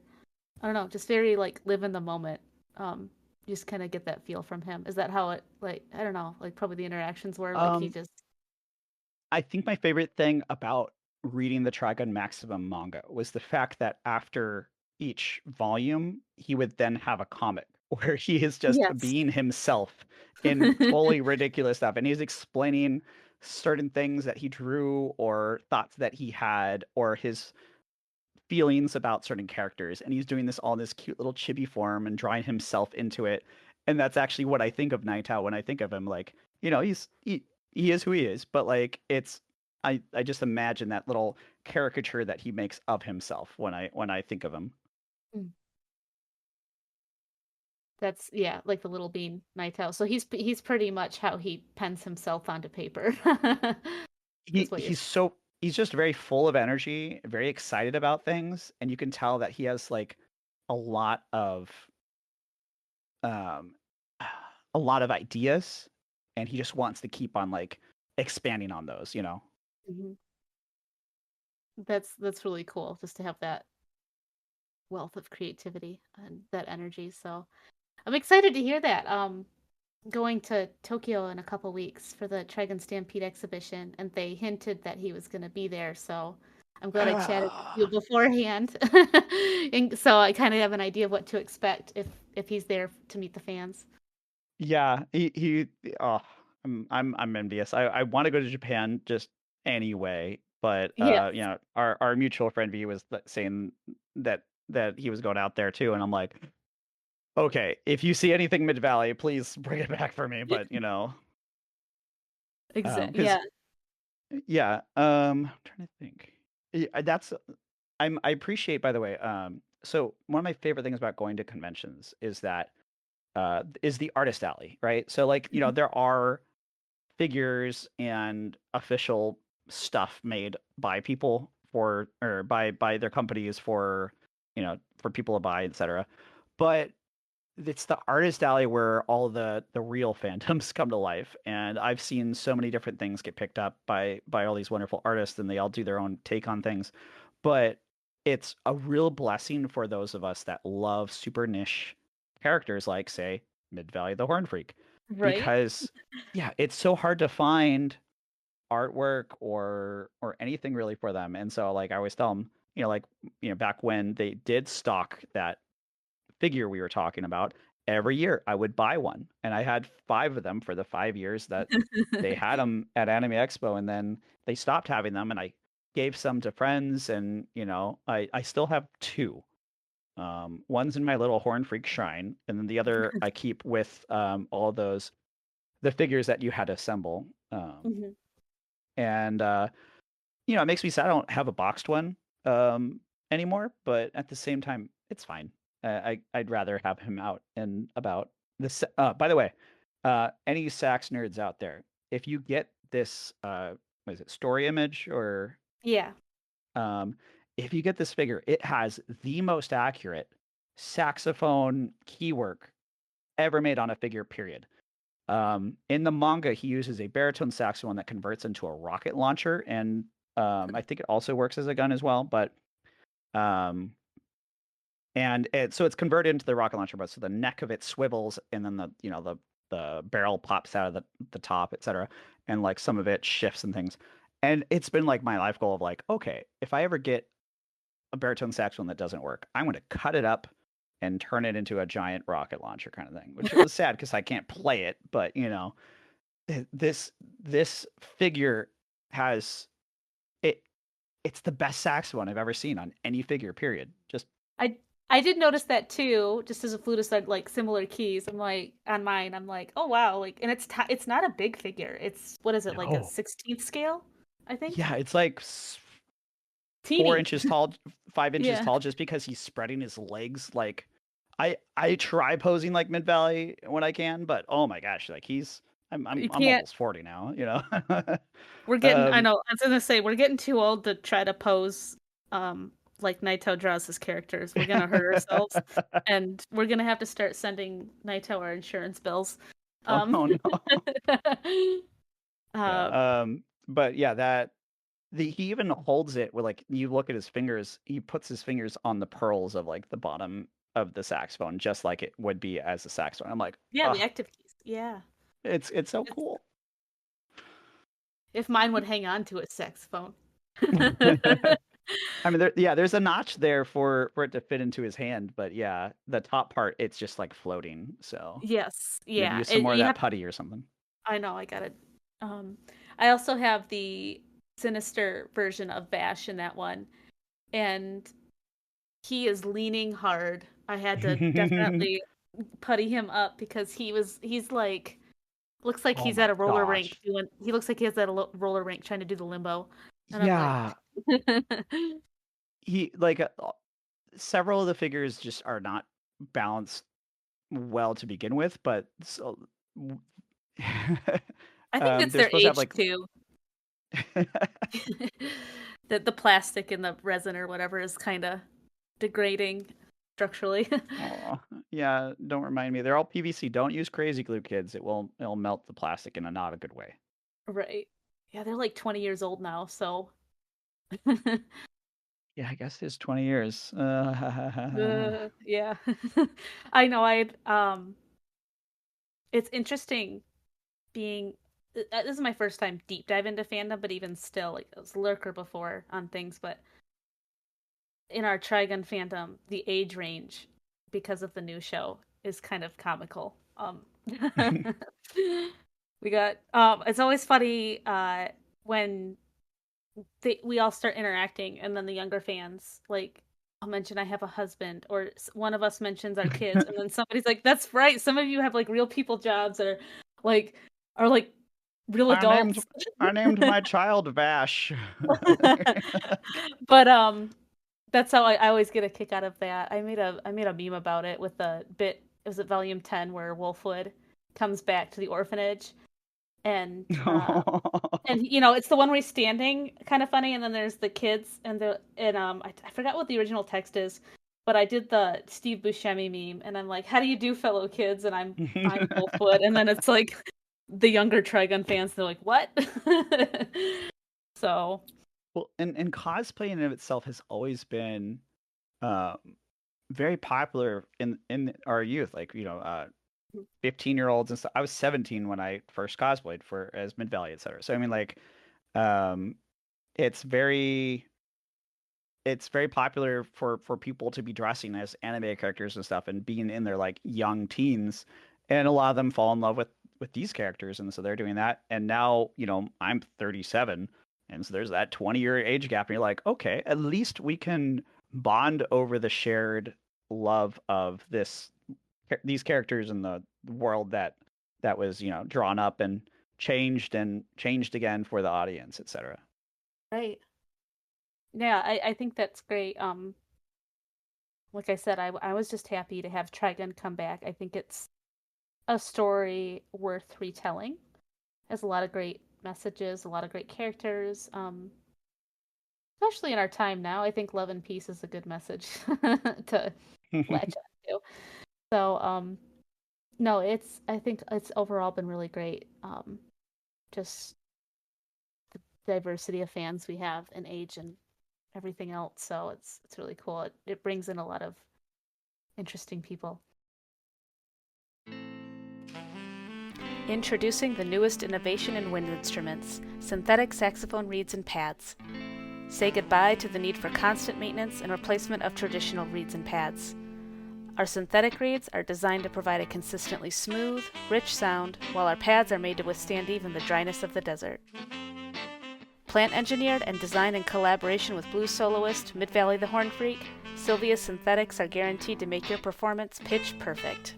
I don't know, just very like live in the moment. You just kind of get that feel from him. Is that how it, like, I don't know, like probably the interactions were like he Um, just I think my favorite thing about reading the Trigun Maximum manga was the fact that after each volume, he would then have a comic where he is just Yes. being himself in totally ridiculous stuff. And he's explaining certain things that he drew or thoughts that he had or his feelings about certain characters. And he's doing this all in this cute little chibi form and drawing himself into it. And that's actually what I think of Nightow when I think of him. Like, he is who he is, but like I just imagine that little caricature that he makes of himself when I think of him. Mm. That's yeah, like the little bean Nightow. So he's pretty much how he pens himself onto paper. Is He what you're he's so he's just very full of energy, very excited about things, and you can tell that he has like a lot of um a lot of ideas, and he just wants to keep on like expanding on those. saying. That's really cool just to have that wealth of creativity and that energy. So I'm excited to hear that. Going to Tokyo in a couple weeks for the Trigun Stampede exhibition, and they hinted that he was going to be there. So I'm glad I chatted with you beforehand, and so I kind of have an idea of what to expect if he's there to meet the fans. Yeah, he oh, I'm envious. I want to go to Japan just anyway, but Yeah, our mutual friend V was saying that he was going out there too, and I'm like, okay, if you see anything Mid Valley, please bring it back for me. But Yeah, because yeah, I'm trying to think. That's I appreciate, by the way. So one of my favorite things about going to conventions is that is the artist alley, right? So like Mhm. there are figures and official stuff made by people for or by their companies for people to buy, etc. But it's the artist alley where all the real fandoms come to life, and I've seen so many different things get picked up by all these wonderful artists, and they all do their own take on things. But it's a real blessing for those of us that love super niche characters like, say, Midvalley the Hornfreak, right. because yeah, it's so hard to find artwork or anything really for them. And so like I always tell them, like back when they did stock that figure we were talking about, every year I would buy one. And I had 5 of them for the 5 years that they had them at Anime Expo, and then they stopped having them, and I gave some to friends, and I still have 2. One's in my little Horn Freak shrine, and then the other I keep with all those the figures that you had to assemble. Mhm. And it makes me sad I don't have a boxed one anymore, but at the same time, it's fine. I'd rather have him out and about. By the way, any sax nerds out there, if you get this, what is it, story image or Yeah. um, if you get this figure, it has the most accurate saxophone keywork ever made on a figure. Period. In the manga, he uses a baritone saxophone that converts into a rocket launcher, and I think it also works as a gun as well. But um, so it's converted into the rocket launcher, but so the neck of it swivels, and then the barrel pops out of the top, etc. And like some of it shifts and things. And it's been like my life goal of like, okay, if I ever get a baritone saxophone that doesn't work, I'm going to cut it up and turn it into a giant rocket launcher kind of thing, which was sad because I can't play it. But this figure has it. It's the best saxophone I've ever seen on any figure. Period. Just I I did notice that too. Just as a flutist, had like similar keys. I'm like on mine. I'm like, oh wow, like, and it's not a big figure. It's what is it like a no. 16th scale? I think Yeah, it's like 4 teeny. inches tall, 5 inches Yeah, tall, just because he's spreading his legs. Like, I try posing like Mid Valley when I can, but oh my gosh, like you I'm can't. almost 40 now, We're getting. I um, know. I was gonna say we're getting too old to try to pose. Like Nightow draws his characters. We're gonna hurt ourselves, and we're gonna have to start sending Nightow our insurance bills. Um, oh no, uh, yeah, but yeah, he even holds it with like you look at his fingers, he puts his fingers on the pearls of like the bottom of the saxophone, just like it would be as a saxophone. I'm like, yeah, the oh, active keys. Yeah. it's so It's, cool. if mine would hang on to a saxophone. I mean, there's a notch there for it to fit into his hand, but yeah, the top part, it's just like floating. So Yes, maybe yeah. use some more of You that have. putty or something. I know. I got it. Um, I also have the sinister version of Bash in that one, and he is leaning hard. I had to definitely putty him up because he's like looks like Oh he's at my a roller rink gosh. doing. He looks like he's at a roller rink trying to do the limbo, and I'm like, Yeah, he like several of the figures just are not balanced well to begin with, but so I think it's they're their supposed to have age like too. The plastic and the resin or whatever is kind of degrading structurally. oh yeah, don't remind me. They're all PVC. Don't use crazy glue, kids. It'll melt the plastic in a not a good way. Right. Yeah, they're like 20 years old now, so Yeah, I guess it's 20 years. yeah. I know it's interesting being this is my first time deep dive into fandom, but even still, like I was a lurker before on things, but in our Trigun fandom, the age range because of the new show is kind of comical. We got it's always funny when we all start interacting, and then the younger fans like I'll mention I have a husband, or one of us mentions our kids, and then somebody's like, "That's right. Some of you have like real people jobs, or like are like real I named adults." I named my child Vash. But that's how I always get a kick out of that. I made a meme about it with the bit. Was it volume 10 where Wolfwood comes back to the orphanage and it's the one where he's standing, kind of funny, and then there's the kids I forgot what the original text is, but I did the Steve Buscemi meme, and I'm like, "How do you do, fellow kids?" And I'm Wolfwood, and then it's like the younger Trigun fans, they're like, "What?" So Well, and cosplay in and of itself has always been um, very popular in our youth. Like 15-year-olds and stuff. I was 17 when I first cosplayed for as Mid Valley, etc. So I mean, like, um, it's very it's very popular for people to be dressing as anime characters and stuff and being in their like young teens, and a lot of them fall in love with these characters, and so they're doing that. And now I'm 37, and so there's that 20-year age gap, and you're like, okay, at least we can bond over the shared love of these characters in the world that was drawn up and changed again for the audience, etc. right. Yeah, I think that's great. Like I said, I was just happy to have Trigun come back. I think it's a story worth retelling. Has a lot of great messages, a lot of great characters. Especially in our time now, I think love and peace is a good message to latch on to. So, no, I think it's overall been really great. Just the diversity of fans we have in age and everything else. So it's really cool. It brings in a lot of interesting people. Introducing the newest innovation in wind instruments, synthetic saxophone reeds and pads. Say goodbye to the need for constant maintenance and replacement of traditional reeds and pads. Our synthetic reeds are designed to provide a consistently smooth, rich sound, while our pads are made to withstand even the dryness of the desert. Plant engineered and designed in collaboration with blues soloist Midvalley the Hornfreak, Sylvia's synthetics are guaranteed to make your performance pitch perfect.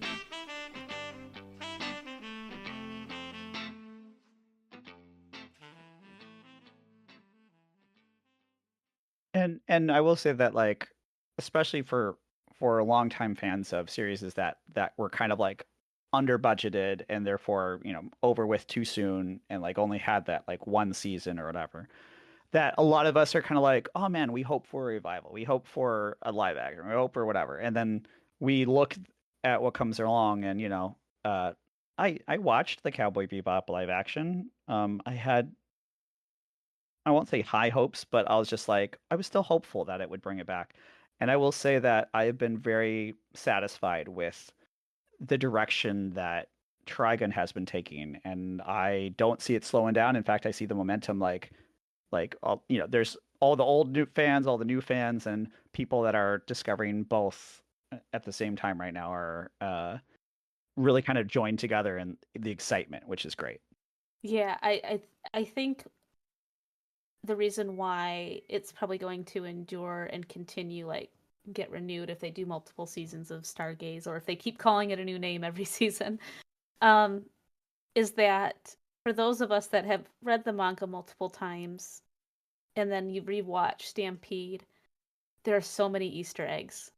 And I will say that, like, especially for longtime fans of series that were kind of like under budgeted and therefore, over with too soon and like only had that like one season or whatever. That a lot of us are kind of like, oh man, we hope for a revival. We hope for a live action. We hope for whatever. And then we look at what comes along and, uh I watched the Cowboy Bebop live action. I had, I won't say high hopes, but I was just like, I was still hopeful that it would bring it back. And I will say that I have been very satisfied with the direction that Trigun has been taking, and I don't see it slowing down. In fact, I see the momentum like all, there's all the old new fans, all the new fans, and people that are discovering both at the same time right now are really kind of joined together in the excitement, which is great. Yeah, I think the reason why it's probably going to endure and continue, like get renewed if they do multiple seasons of Stargaze or if they keep calling it a new name every season, um, is that for those of us that have read the manga multiple times and then you rewatch Stampede, there are so many Easter eggs.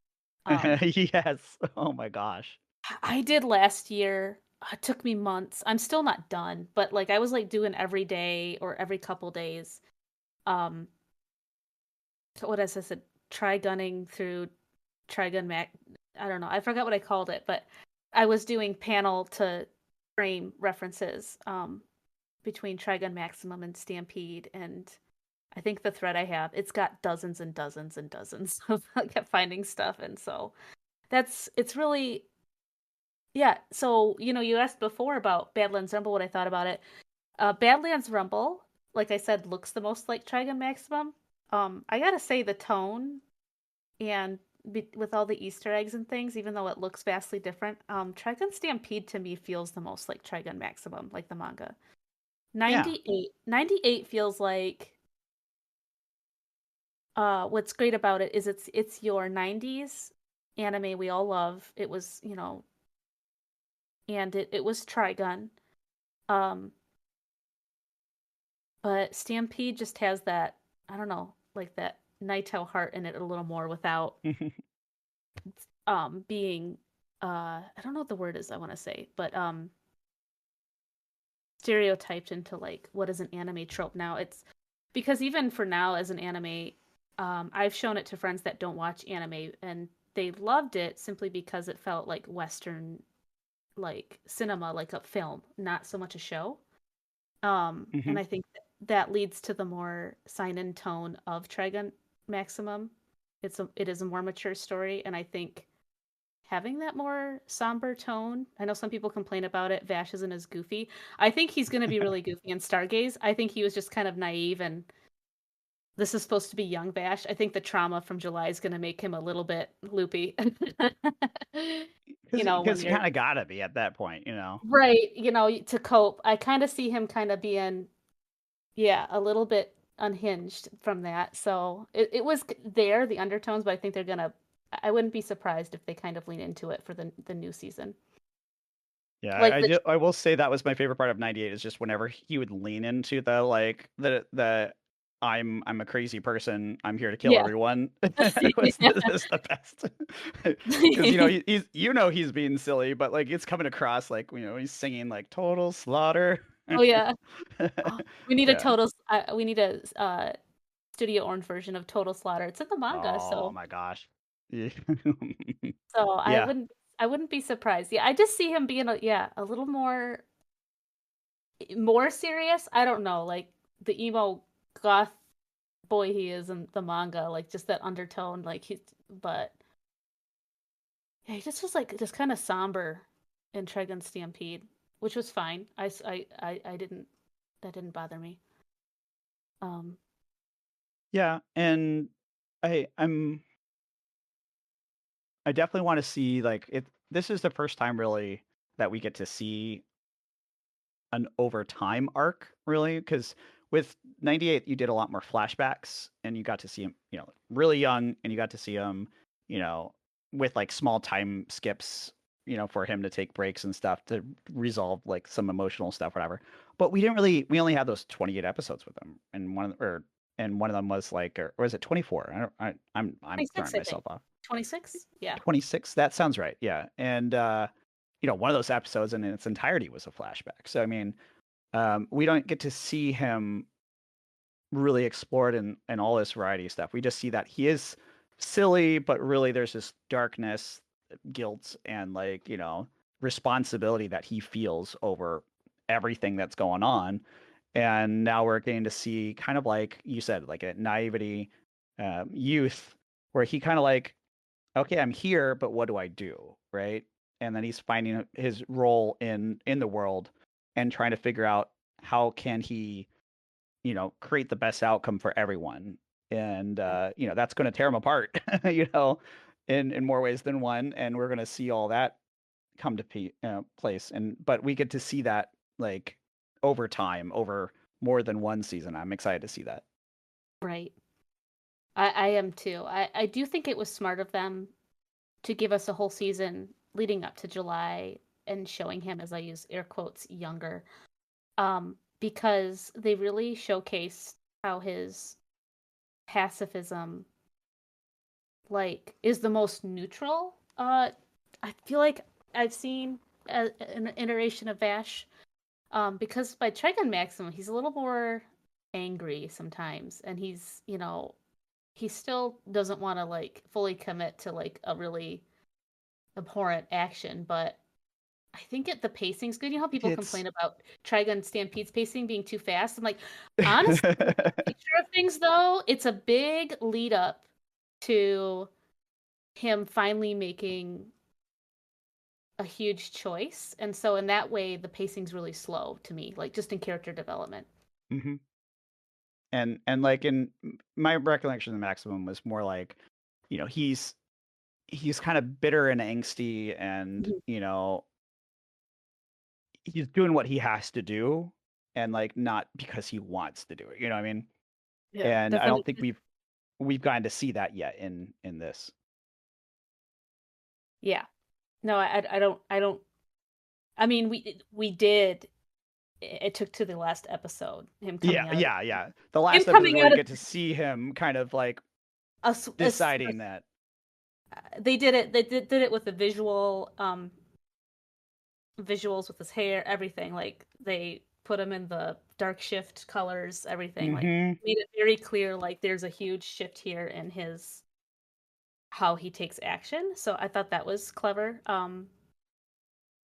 Yes. Oh my gosh. I did last year. It took me months. I'm still not done, but like I was like doing every day or every couple days. Um, what as I said, try gunning through Trigun Mac. I don't know. I forgot what I called it, but I was doing panel to frame references between Trigun Maximum and Stampede, and I think the thread I have, it's got dozens and dozens and dozens of I kept finding stuff, and so it's really yeah. So you asked before about Badlands Rumble, what I thought about it. Badlands Rumble, like I said, looks the most like Trigun Maximum. I gotta say the tone and with all the Easter eggs and things, even though it looks vastly different, Trigun Stampede to me feels the most like Trigun Maximum, like the manga. Yeah. 98 feels like what's great about it is it's your 90s anime we all love. It was, and it was Trigun. Um, but Stampede just has that, I don't know, like that Nightow heart in it a little more without being I don't know what the word is I want to say, but stereotyped into like what is an anime trope now. It's because even for now as an anime, I've shown it to friends that don't watch anime and they loved it simply because it felt like Western like cinema, like a film, not so much a show. And Hmm. I think that leads to the more seinen tone of Trigun Maximum. It is a more mature story, and I think having that more somber tone. I know some people complain about it. Vash isn't as goofy. I think he's going to be really goofy in Stargaze. I think he was just kind of naive, and this is supposed to be young Vash. I think the trauma from July is going to make him a little bit loopy. Because When you you're kind of gotta be at that point, right, to cope. I kind of see him kind of being, yeah, a little bit unhinged from that. So it was there, the undertones, but I think they're gonna. I wouldn't be surprised if they kind of lean into it for the new season. Yeah, Like the I will say that was my favorite part of 98 is just whenever he would lean into the like the I'm a crazy person. I'm here to kill yeah. everyone. It was this is the best. Because he's being silly, but like it's coming across like he's singing like total slaughter. Oh yeah. Oh, we need a Yeah. total. We need a Studio Orange version of Total Slaughter. It's in the manga, Oh so my gosh. Yeah. so I Yeah. wouldn't I wouldn't be surprised. Yeah, I just see him being a little more serious. I don't know, like the emo goth boy he is in the manga, like just that undertone, like but yeah, he just was like just kind of somber in Trigun Stampede, which was fine. I didn't that didn't bother me. Um, Yeah, and I I'm I definitely want to see like it. This is the first time really that we get to see an over time arc, really, because with 98 you did a lot more flashbacks and you got to see him, really young, and you got to see him, you know, with like small time skips, for him to take breaks and stuff to resolve like some emotional stuff, whatever. But we only had those 28 episodes with him, and one of them was like, or was it 24? I'm 26, throwing I think. myself off. 26? Yeah. 26, that sounds right. Yeah. And one of those episodes in its entirety was a flashback. So I mean, we don't get to see him really explored in all this variety of stuff. We just see that he is silly, but really there's this darkness, guilt, and like, responsibility that he feels over everything that's going on. And now we're getting to see, kind of like you said, like a naivety, youth, where he kind of like, okay, I'm here, but what do I do? Right. And then he's finding his role in the world and trying to figure out how can he, create the best outcome for everyone. And that's going to tear him apart, in more ways than one. And we're going to see all that come to place. And but we get to see that like over time, over more than one season. I'm excited to see that. Right. I am too. I do think it was smart of them to give us a whole season leading up to July and showing him, as I use air quotes, younger. Because they really showcased how his pacifism like is the most neutral. I feel like I've seen an iteration of Vash. Because by Trigun Maximum, he's a little more angry sometimes, and he still doesn't want to like fully commit to like a really abhorrent action, but I think the pacing's good. You know how people It's complain about Trigun Stampede's pacing being too fast? I'm like, honestly, the nature of things though, it's a big lead up to him finally making a huge choice. And so in that way, the pacing's really slow to me, like just in character development. hmm and like in my recollection of Maximum was more like, he's kind of bitter and angsty, and Mhm. he's doing what he has to do, and like not because he wants to do it, you know what I mean? Yeah, And I don't definitely. think we've gotten to see that yet in this. Yeah. No, I don't. I mean, we did. It took to the last episode, him Yeah, coming out of yeah, yeah. The him last episode coming where out you of get to see him kind of like a, deciding that. they did it. They did it with the visuals with his hair, everything. Like they put him in the dark shift colors, everything. Like hmm made it very clear. Like there's a huge shift here in his how he takes action. So I thought that was clever.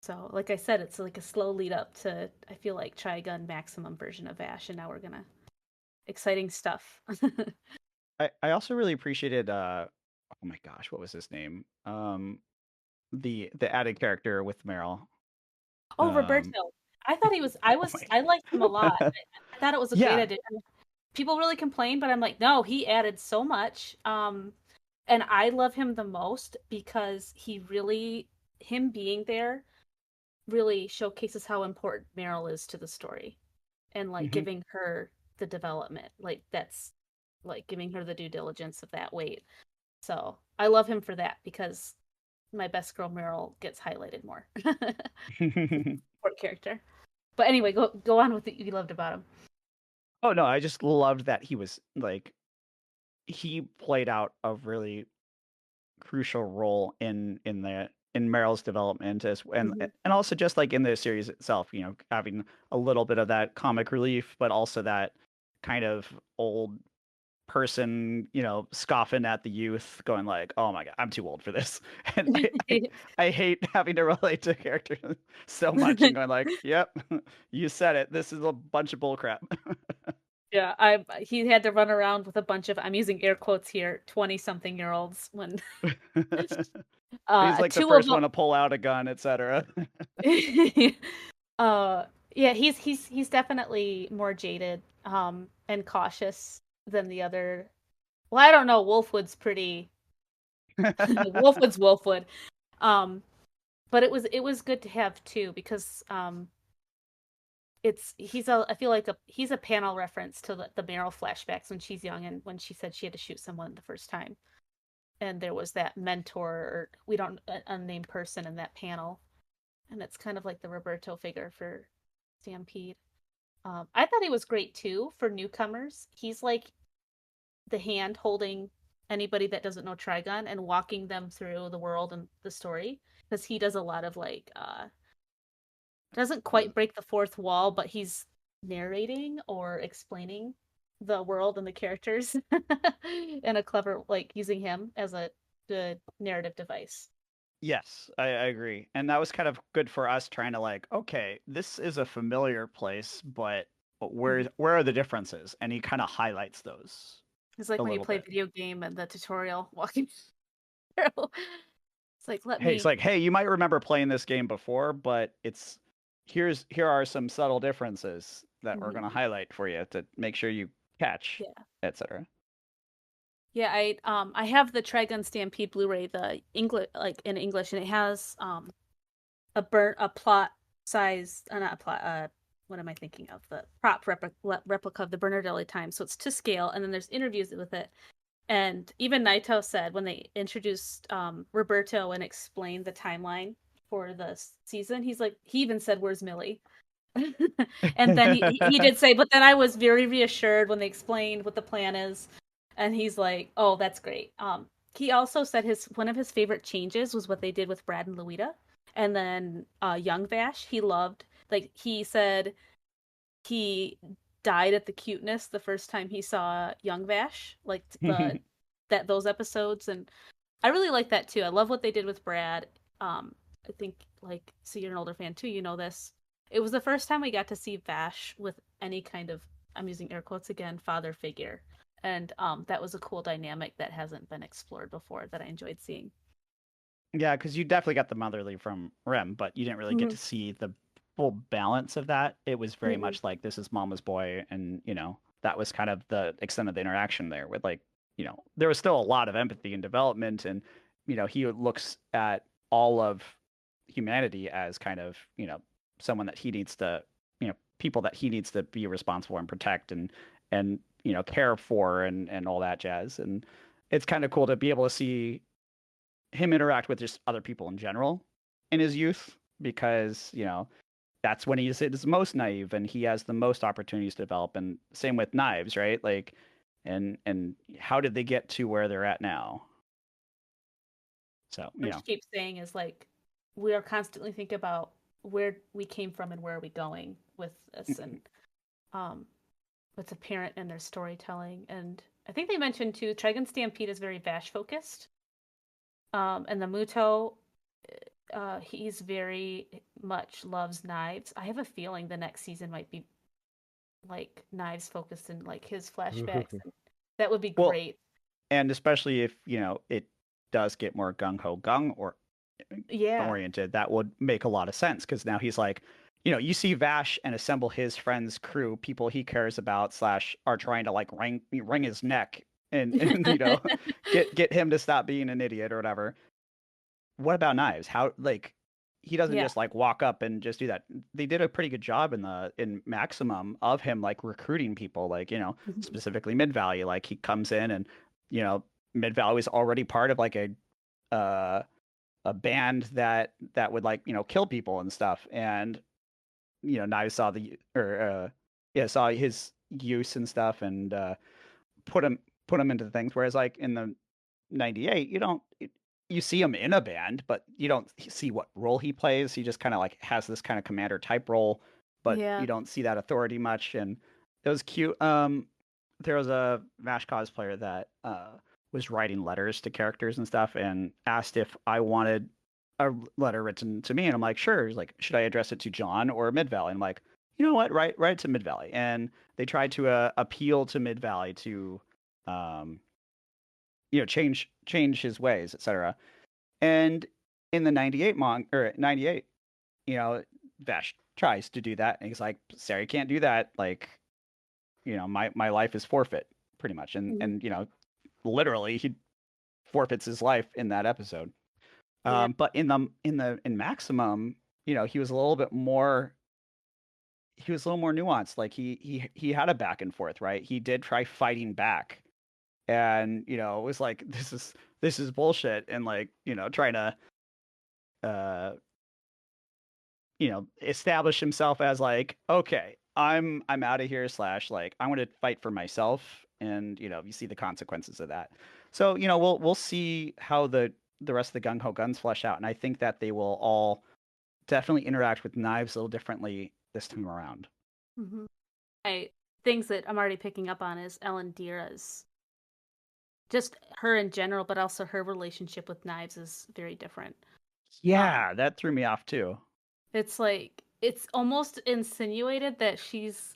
So like I said, it's like a slow lead up to I feel like Trigun Maximum version of Ash, and now we're gonna exciting stuff. I also really appreciated oh my gosh, what was his name? The added character with Meryl. Oh, Um Roberto. I thought he was. I oh was. I liked him a lot. my I thought it was a great Yeah. addition. People really complain, but I'm like, no, he added so much. And I love him the most because him being there really showcases how important Meryl is to the story, and like hmm giving her the development, like that's like giving her the due diligence of that weight. So I love him for that because my best girl Meryl gets highlighted more. Support character. But anyway, go on with what you loved about him. Oh no, I just loved that he was like he played out a really crucial role in Meryl's development, Mhm. and also just like in the series itself, having a little bit of that comic relief, but also that kind of old person, scoffing at the youth, going like, "Oh my god, I'm too old for this," and I hate having to relate to characters so much, and going like, "Yep, you said it. This is a bunch of bullcrap." Yeah, he had to run around with a bunch of I'm using air quotes here, 20-something-year-olds when He's like the two of first them one to pull out a gun, etc. uh yeah, he's definitely more jaded and cautious than the other. Well, I don't know, Wolfwood's pretty Wolfwood's Wolfwood. Um, but it was good to have too because I feel like he's a panel reference to the Meryl flashbacks when she's young and when she said she had to shoot someone the first time, and there was that mentor or we don't unnamed person in that panel, and it's kind of like the Roberto figure for Stampede. I thought he was great too for newcomers. He's like the hand holding anybody that doesn't know Trigun and walking them through the world and the story because he does a lot of like doesn't quite break the fourth wall, but he's narrating or explaining the world and the characters in a clever like using him as a good narrative device. Yes, I agree. And that was kind of good for us trying to like, okay, this is a familiar place, but Mhm. where are the differences? And he kind of highlights those It's like a when you little play bit. video game and the tutorial walking through. It's like let Hey, it's me like, hey, you might remember playing this game before, but here are some subtle differences that we're going to Mhm. highlight for you to make sure you catch, Yeah. etc. Yeah, I have the Trigun Stampede Blu-ray, the English like in English, and it has a plot size not a plot what am I thinking of? The replica of the Bernardelli time. So it's to scale, and then there's interviews with it. And even Nightow said when they introduced Roberto and explained the timeline for the season, he even said, "Where's Millie?" And then he did say, but then I was very reassured when they explained what the plan is, and he's like, "Oh, that's great." He also said his one of his favorite changes was what they did with Brad and Louita, and then Young Vash. He loved like he said he died at the cuteness the first time he saw Young Vash, like those episodes, and I really like that too. I love what they did with Brad. I think like so you're an older fan too, you know this. It was the first time we got to see Vash with any kind of I'm using air quotes again, father figure. And that was a cool dynamic that hasn't been explored before that I enjoyed seeing. Yeah, because you definitely got the motherly from Rem, but you didn't really get Mm-hmm. to see the full balance of that. It was very Mm-hmm. much like this is Mama's boy, and that was kind of the extent of the interaction there. With like, there was still a lot of empathy and development, and he looks at all of humanity as kind of someone that he needs to people that he needs to be responsible and protect and care for and all that jazz. And it's kind of cool to be able to see him interact with just other people in general in his youth because that's when he's at his most naive and he has the most opportunities to develop. And same with Knives, right? Like, and how did they get to where they're at now? So What she keeps saying is like we are constantly thinking about where we came from and where are we going with this, and um what's apparent in their storytelling. And I think they mentioned too, Trigun Stampede is very Vash focused. And the Muto, he's very much loves knives. I have a feeling the next season might be like knives focused in like his flashbacks. And that would be well, great. and especially if it does get more gung ho gung or Yeah. oriented, that would make a lot of sense because now he's like, you see Vash and assemble his friends' crew, people he cares about slash are trying to like wring his neck and get him to stop being an idiot or whatever. What about Knives? How like he doesn't Yeah. just like walk up and just do that. They did a pretty good job in Maximum of him like recruiting people, like Mhm. specifically Mid Valley. Like he comes in and you know Mid Valley was already part of like uh, a band that would like kill people and stuff, and Knives saw the or yeah saw his use and stuff and put him put him into things. Whereas like in the 98, you see him in a band, but you don't see what role he plays. He just kind of like has this kind of commander type role, but you Yeah. don't see that authority much. And it was cute. There was a Mash cosplayer that was writing letters to characters and stuff, and asked if I wanted a letter written to me, and I'm like, sure. He's like, should I address it to John or Mid Valley? I'm like, you know what, write it to Mid Valley. And they tried to appeal to Mid Valley to um, change his ways, etc. And in the 98 or 98, Vash tries to do that and he's like, Sarah, you can't do that. Like, my life is forfeit pretty much. And Mhm. literally forfeits his life in that episode. Yeah. But in Maximum, he was a little bit more. He was a little more nuanced. Like he had a back and forth, right? He did try fighting back, and it was like this is bullshit, and like trying to uh establish himself as like, okay, I'm out of here, slash like I'm going to fight for myself, and you see the consequences of that. So we'll see how the rest of the Gung Ho Guns flesh out, and I think that they will all definitely interact with Knives a little differently this time around. Mm-hmm. Things that I'm already picking up on is Ellen Dira's, just her in general, but also her relationship with Knives is very different. Um, Yeah, that threw me off too. it's like it's almost insinuated that she's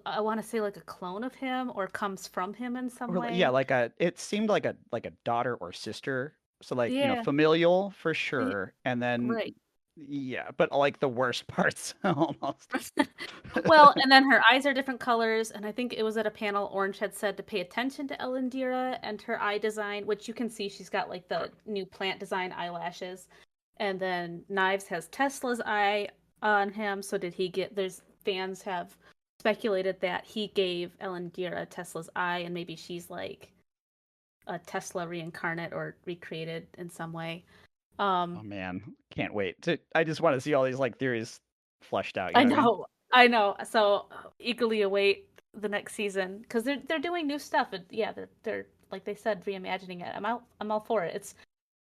I want to say like a clone of him or comes from him in some Or yeah, way. it seemed like a daughter or sister. So like, Yeah, familial for y- sure. And then right. yeah, but like the worst parts almost. Well, and then her eyes are different colors, and I think it was at a panel Orange had said to pay attention to Ellen Dira and her eye design, which you can see she's got like the new plant design eyelashes. And then Knives has Tesla's eye on him, so did he get there's fans have speculated that he gave Ellen Dira Tesla's eye and maybe she's like a Tesla reincarnate or recreated in some way. Oh Um man, can't wait. I just want to see all these like theories fleshed out, you I know what I mean? know. I know. So eagerly await the next season because they're doing new stuff. And yeah, they're like they said, reimagining it. I'm all for it.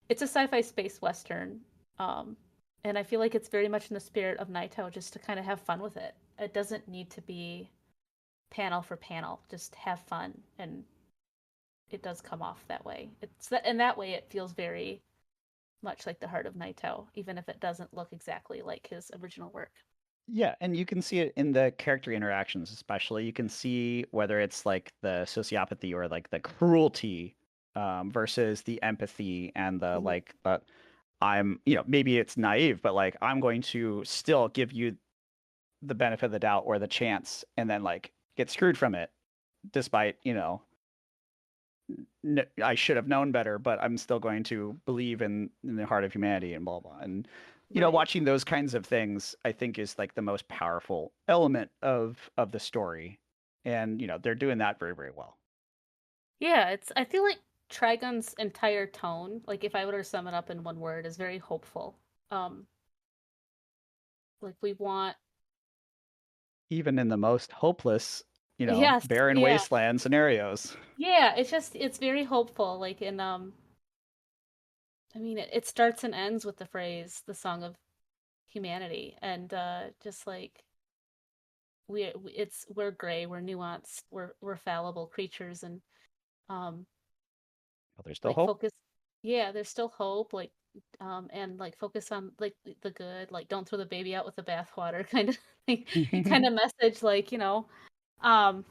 It's a sci-fi space western, um, and I feel like it's very much in the spirit of Nightow, just to kind of have fun with it. It doesn't need to be panel for panel. Just have fun, and it does come off that way. It's that in that way it feels very much like the heart of Nightow, even if it doesn't look exactly like his original work. Yeah, and you can see it in the character interactions, especially. You can see whether it's like the sociopathy or like the cruelty, versus the empathy and the Mhm. like. Maybe it's naive, but like I'm going to still give you the benefit of the doubt or the chance, and then like get screwed from it, despite I should have known better, but I'm still going to believe in the heart of humanity and blah blah. And Right. watching those kinds of things, I think, is like the most powerful element of the story, and they're doing that very very well. Yeah, it's I feel like Trigun's entire tone, like if I were to sum it up in one word, is very hopeful. Um, like we want Even in the most hopeless, yes, barren yeah. wasteland scenarios. Yeah, it's very hopeful. Like in I mean it starts and ends with the phrase the song of humanity and just like we're gray, we're nuanced, we're fallible creatures and um But there's still like hope. focus yeah, there's still hope, like and like focus on like the good, like don't throw the baby out with the bathwater kind of thing, kind of message, like um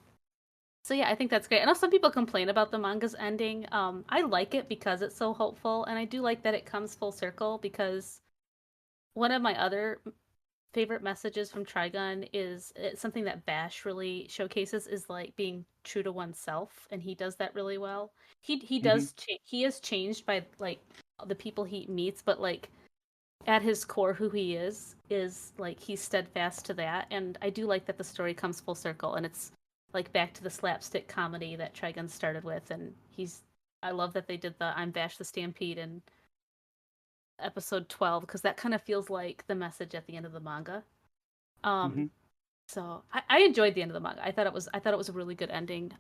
so yeah, I think that's great. I know some people complain about the manga's ending. I like it because it's so hopeful, and I do like that it comes full circle because one of my other favorite messages from Trigun is it's something that Bash really showcases is like being true to oneself, and he does that really well. Hmm. He is changed by like the people he meets, but like at his core, who he is like he's steadfast to that, and I do like that the story comes full circle, and it's like back to the slapstick comedy that Trigun started with, and he's I love that they did the I'm Bash the Stampede in episode 12 because that kind of feels like the message at the end of the manga. Um, Hmm. so I enjoyed the end of the manga. I thought it was a really good ending.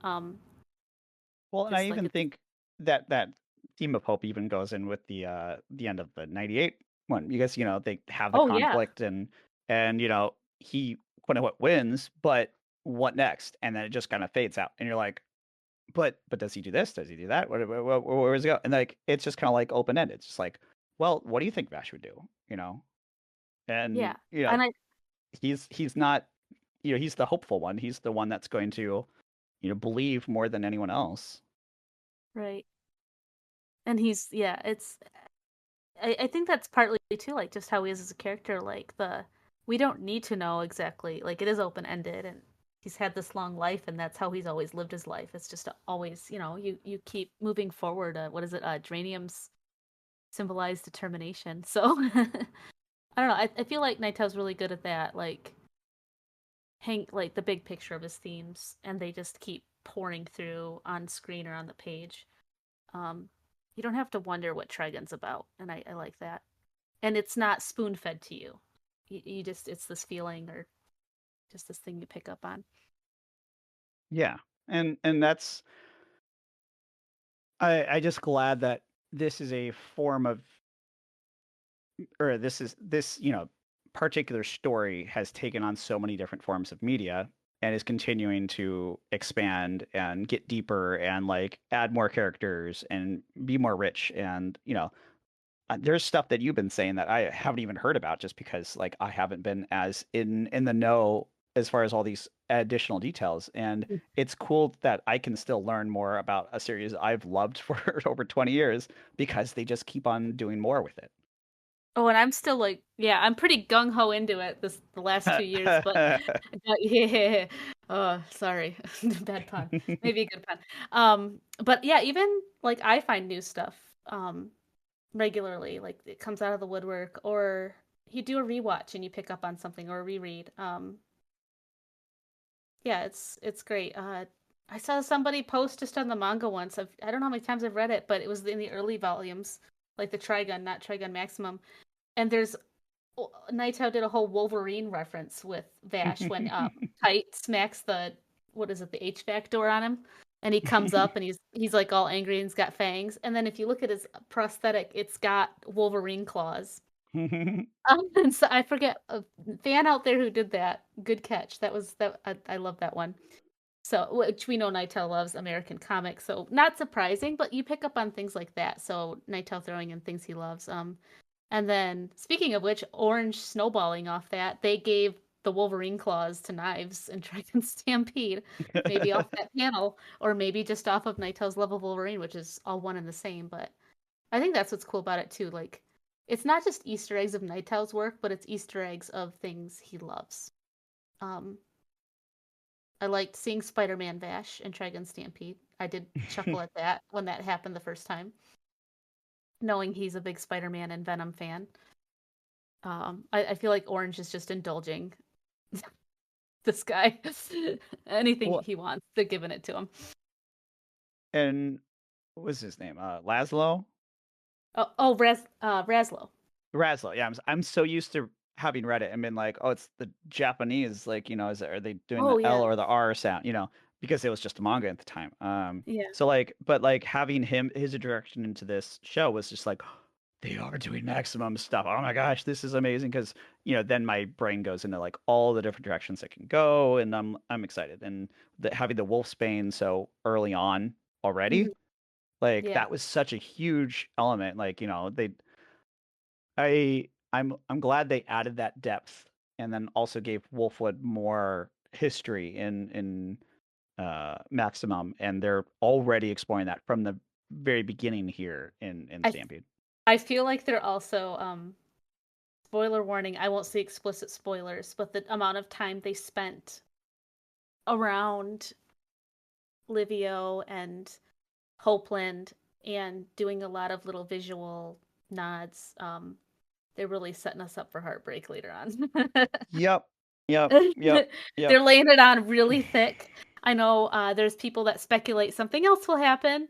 Well, and I Just like even it's think that theme of hope even goes in with the end of the 98 one, because they have the oh yeah, conflict, and he quote unquote wins, but what next? And then it just kind of fades out, and you're like, but does he do this? Does he do that? Where does it go? And like it's just kind of like open ended. It's just like, well, what do you think Vash would do? And yeah, and I he's not, he's the hopeful one. He's the one that's going to believe more than anyone else. right, and he's yeah, it's I think that's partly too like just how he is as a character. Like the we don't need to know exactly like it is open ended and he's had this long life, and that's how he's always lived his life. It's just always, you keep moving forward. What is it? Geraniums symbolize determination. So I don't know. I feel like Nightow's really good at that. Like like the big picture of his themes, and they just keep pouring through on screen or on the page. Um, you don't have to wonder what Trigun's about, and I like that. And it's not spoon fed to you. You just it's this feeling or just this thing you pick up on. Yeah. And that's I just glad that this is a form of or this, particular story has taken on so many different forms of media and is continuing to expand and get deeper and like add more characters and be more rich and there's stuff that you've been saying that I haven't even heard about just because like I haven't been as in the know as far as all these additional details. And it's cool that I can still learn more about a series I've loved for over 20 years because they just keep on doing more with Oh, and I'm still like, yeah, I'm pretty gung ho into it the last 2 years, but it. yeah. Oh, sorry, bad pun. Maybe a good pun. But yeah, even like I find new stuff regularly. Like it comes out of the woodwork, or you do a rewatch and you pick up on something or a reread. Yeah, it's great. I saw somebody post just on the manga once. I don't know how many times I've read it, but it was in the early volumes, like the Trigun, not Trigun Maximum. And there's Nightow did a whole Wolverine reference with Vash when Kite smacks the what is it, the HVAC door on him, and he comes up and he's like all angry and he's got fangs. And then if you look at his prosthetic, it's got Wolverine claws. And so I forget a fan out there who did that. Good catch. That was that. I love that one. So, which we know Nightow loves American comics, so not surprising, but you pick up on things like that. So Nightow throwing in things he loves. And then speaking of which, Orange snowballing off that, they gave the Wolverine claws to Knives and Trigun Stampede, maybe off that panel, or maybe just off of Nightow's Love of Wolverine, which is all one and the same. But I think that's what's cool about it too. Like, it's not just Easter eggs of Nightow's work, but it's Easter eggs of things he loves. Um, I liked seeing Spider-Man Vash and Trigun Stampede. I did chuckle at that when that happened the first time, knowing he's a big Spider-Man and Venom fan. I feel like Orange is just indulging this guy. Anything Well, he wants, they're giving it to him. and what was his name? Laszlo? Oh, Raslo. Raslo. Yeah, I'm so used to having read it and been like, oh, it's the Japanese. Like, are they doing Oh the L yeah, or the R sound? Because it was just a manga at the time. yeah. So like, but like having his introduction into this show was just like, they are doing maximum stuff. Oh my gosh, this is amazing. Because then my brain goes into like all the different directions it can go, and I'm excited. And having the Wolfsbane so early on already, Mhm. like Yeah. that was such a huge element. Like I'm glad they added that depth and then also gave Wolfwood more history in Maximum, and they're already exploring that from the very beginning here in I Stampede. I feel like they're also spoiler warning, I won't say explicit spoilers, but the amount of time they spent around Livio and Hopeland and doing a lot of little visual nods. They're really setting us up for heartbreak later on. Yep. Yep. Yep. Yep. They're laying it on really thick. I know there's people that speculate something else will happen,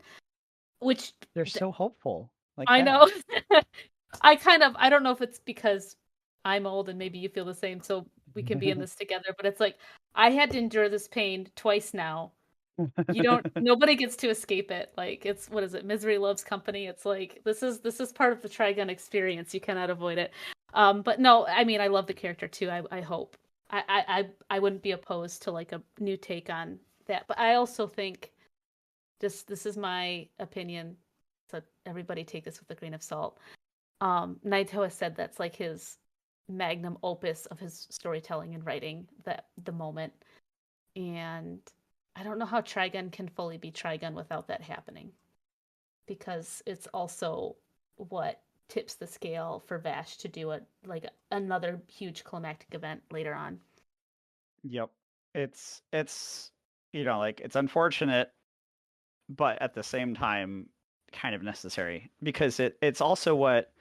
which They're so hopeful like I that. know. I don't know if it's because I'm old and maybe you feel the same, so we can be in this together, but it's like I had to endure this pain twice now. Nobody gets to escape it. Like it's what is it? Misery loves company. It's like this is part of the Trigun experience. You cannot avoid it. But no, I mean I love the character too. I hope. I wouldn't be opposed to like a new take on that. But I also think just this is my opinion. So everybody take this with a grain of salt. Naito has said that's like his magnum opus of his storytelling and writing, that the moment. And I don't know how Trigun can fully be Trigun without that happening. Because it's also what tips the scale for Vash to do another huge climactic event later on. Yep. it's like it's unfortunate, but at the same time kind of necessary because it's also what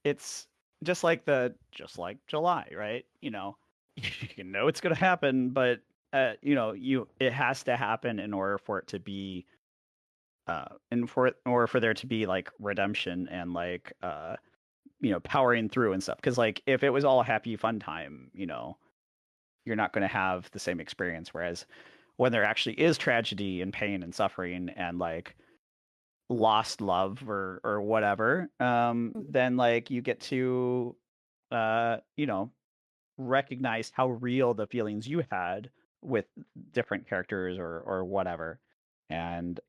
it's just like July, right? You know it's going to happen, but you it has to happen in order for it to be in order for there to be like redemption and like powering through and stuff. Because like if it was all happy fun time, you're not going to have the same experience. Whereas when there actually is tragedy and pain and suffering and like lost love or whatever, Mhm. then like you get to uh, you know, recognize how real the feelings you had with different characters or whatever. And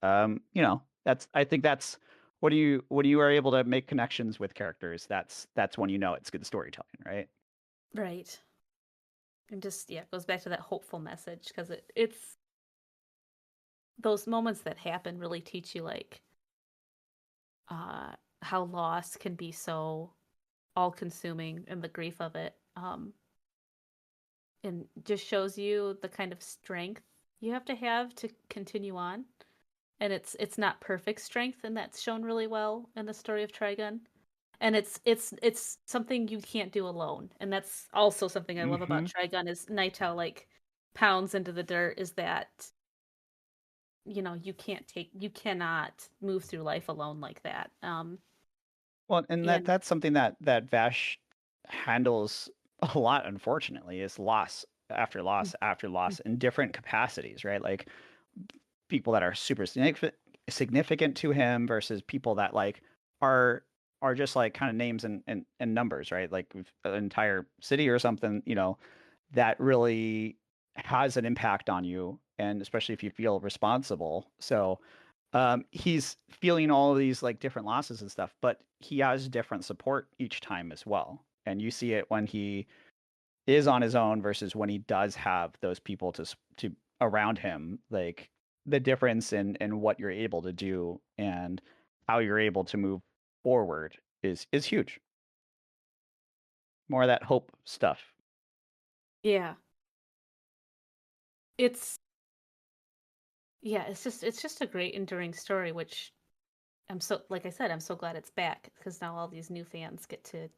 that's I think that's when you are able to make connections with characters, that's when you know it's good storytelling, right? Right. And just, yeah, it goes back to that hopeful message because it's those moments that happen really teach you, like, uh, how loss can be so all consuming and the grief of it. And just shows you the kind of strength you have to continue on. And it's not perfect strength, and that's shown really well in the story of Trigun. And it's something you can't do alone. And that's also something I love about Hmm. Trigun is Nightow like pounds into the dirt is that you cannot move through life alone like that. Well, and And that's something that Vash handles a lot, unfortunately, is loss after loss after loss in different capacities, right? Like people that are super significant to him versus people that like are are just like kind of names and numbers, right? Like an entire city or something, that really has an impact on you, and especially if you feel responsible. So he's feeling all of these like different losses and stuff, but he has different support each time as well. And you see it when he is on his own versus when he does have those people to around him, like the difference in what you're able to do and how you're able to move forward is huge. More of that hope stuff. yeah, it's yeah, it's just a great enduring story, which I'm so like I said, I'm so glad it's back because now all these new fans get to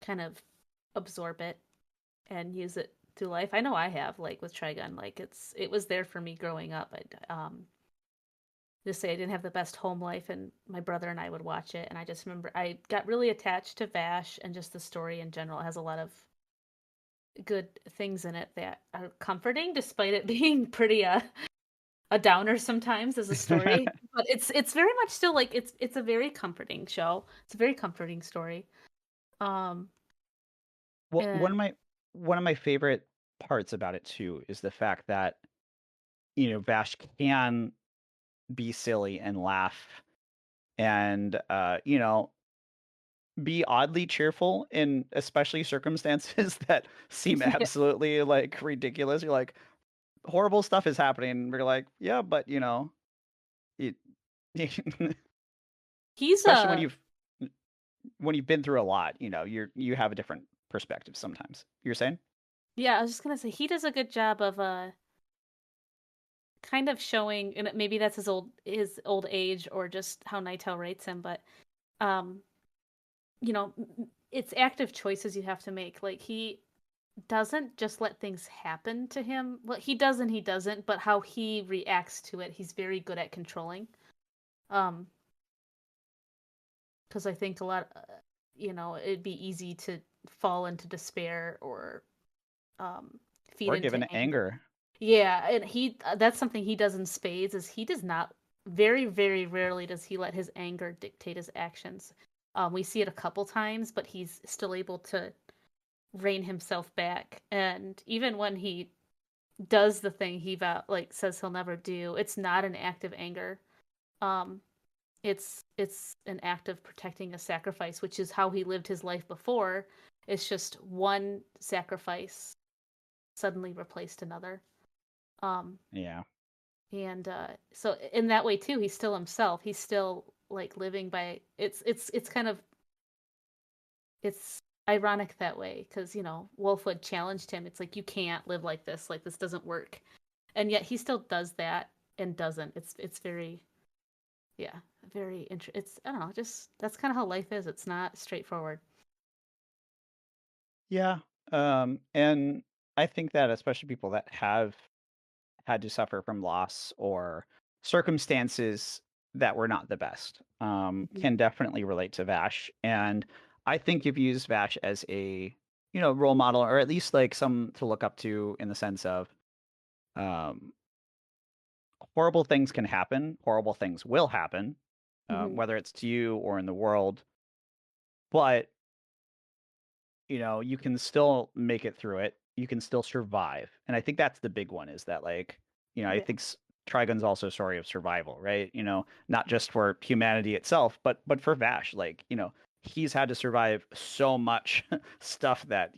kind of absorb it and use it through life. I know I have, like with Trigun, like it was there for me growing up. I just say I didn't have the best home life, and my brother and I would watch it, and I just remember I got really attached to Vash and just the story in general. It has a lot of good things in it that are comforting, despite it being pretty a downer sometimes as a story. But it's very much still like it's a very comforting show. It's a very comforting story. Um, Well, and one of my favorite parts about it too is the fact that Vash can be silly and laugh and be oddly cheerful in especially circumstances that seem yeah, absolutely like ridiculous. You're like, horrible stuff is happening. And we're like, yeah, but it, he's especially a when you've been through a lot, you have a different perspective sometimes. You're saying? yeah. I was just gonna say he does a good job of kind of showing, and maybe that's his old age or just how Nightow rates him, but um, it's active choices you have to make. Like he doesn't just let things happen to him. Well, he does and he doesn't, but how he reacts to it, he's very good at controlling. Um, because I think a lot, it'd be easy to fall into despair or um feed Or into given anger. anger. Yeah, and that's something he does in spades is he does not very, very rarely does he let his anger dictate his actions. We see it a couple times, but he's still able to rein himself back. And even when he does the thing like says he'll never do, it's not an act of anger. Um, it's an act of protecting a sacrifice, which is how he lived his life before. It's just one sacrifice suddenly replaced another. Um, Yeah. and so in that way too, he's still himself. He's still like living by it's kind of it's ironic that way because Wolfwood challenged him. It's like you can't live like this doesn't work, and yet he still does that and doesn't. It's very yeah very It's I don't know, just that's kind of how life is. It's not straightforward. Yeah. And I think that especially people that have had to suffer from loss or circumstances that were not the best, Mhm. can definitely relate to Vash. And I think you've used Vash as a, role model, or at least like some to look up to in the sense of, um, horrible things can happen, horrible things will happen, Mhm. whether it's to you or in the world, but you can still make it through it. You can still survive. And I think that's the big one is that like, I Yeah. think Trigun's also a story of survival, right? Not just for humanity itself, but for Vash, like, he's had to survive so much stuff that,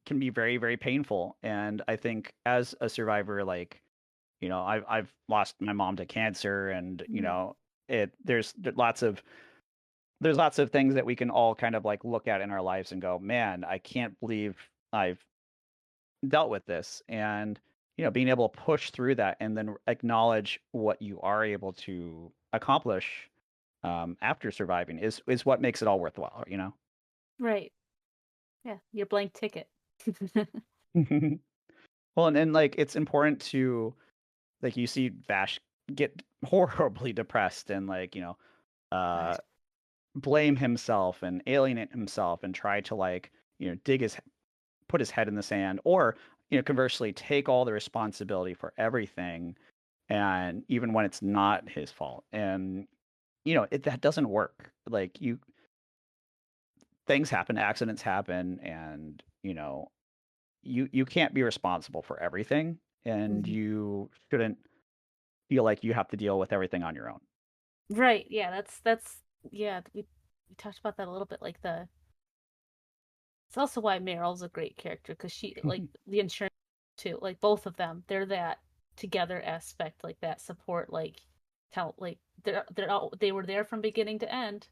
can be very, very painful. And I think as a survivor, like, I've lost my mom to cancer and, Mhm. there's lots of things that we can all kind of like look at in our lives and go, man, I can't believe I've dealt with this. And, being able to push through that and then acknowledge what you are able to accomplish, after surviving is what makes it all worthwhile. Right. Yeah. Your blank ticket. Well, and then like it's important to like you see Vash get horribly depressed and like, uh Gosh. blame himself and alienate himself and try to like, dig his put his head in the sand or conversely take all the responsibility for everything and even when it's not his fault and that doesn't work like things happen, accidents happen, and you can't be responsible for everything and Mhm. you shouldn't feel like you have to deal with everything on your own. Right. Yeah. That's yeah. We talked about that a little bit. It's also why Meryl's a great character because she like the insurance too. Like both of them, they're that together aspect, like that support. They were there from beginning to end.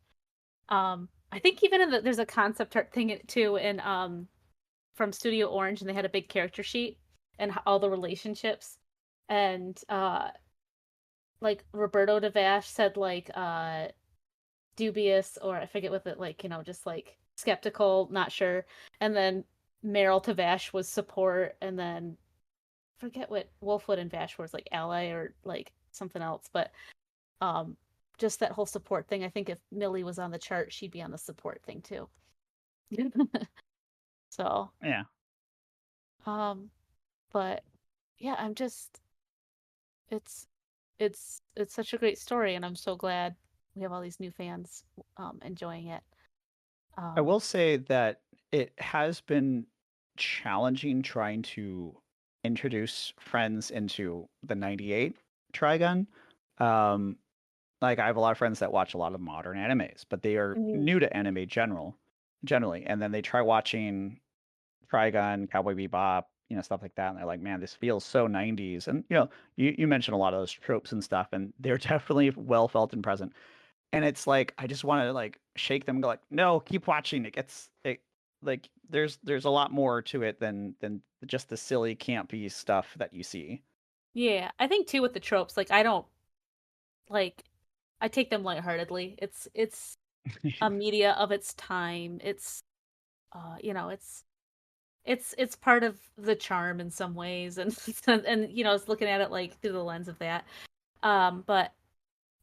I think even there's a concept art thing too in from Studio Orange, and they had a big character sheet and all the relationships, and like Roberto Devash said dubious, or I forget what it like, just like skeptical, not sure. And then Meryl to Vash was support, and then I forget what Wolfwood and Vash was like ally or like something else. But um just that whole support thing. I think if Millie was on the chart, she'd be on the support thing too. So, Yeah. um, but yeah, I'm just it's it's such a great story, and I'm so glad we have all these new fans enjoying it. I Um, will say that it has been challenging trying to introduce friends into the 98 Trigun. Um, like I have a lot of friends that watch a lot of modern animes, but they are mhm. new to anime generally, and then they try watching Trigun, Cowboy Bebop, stuff like that, and they're like, "Man, this feels so 90s." And you mentioned a lot of those tropes and stuff, and they're definitely well felt and present. And it's like I just want to like shake them and go like, "No, keep watching. It like there's a lot more to it than just the silly campy stuff that you see." Yeah, I think too with the tropes, like I don't like I take them lightheartedly. It's a media of its time. It's it's part of the charm in some ways, and and it's looking at it like through the lens of that. But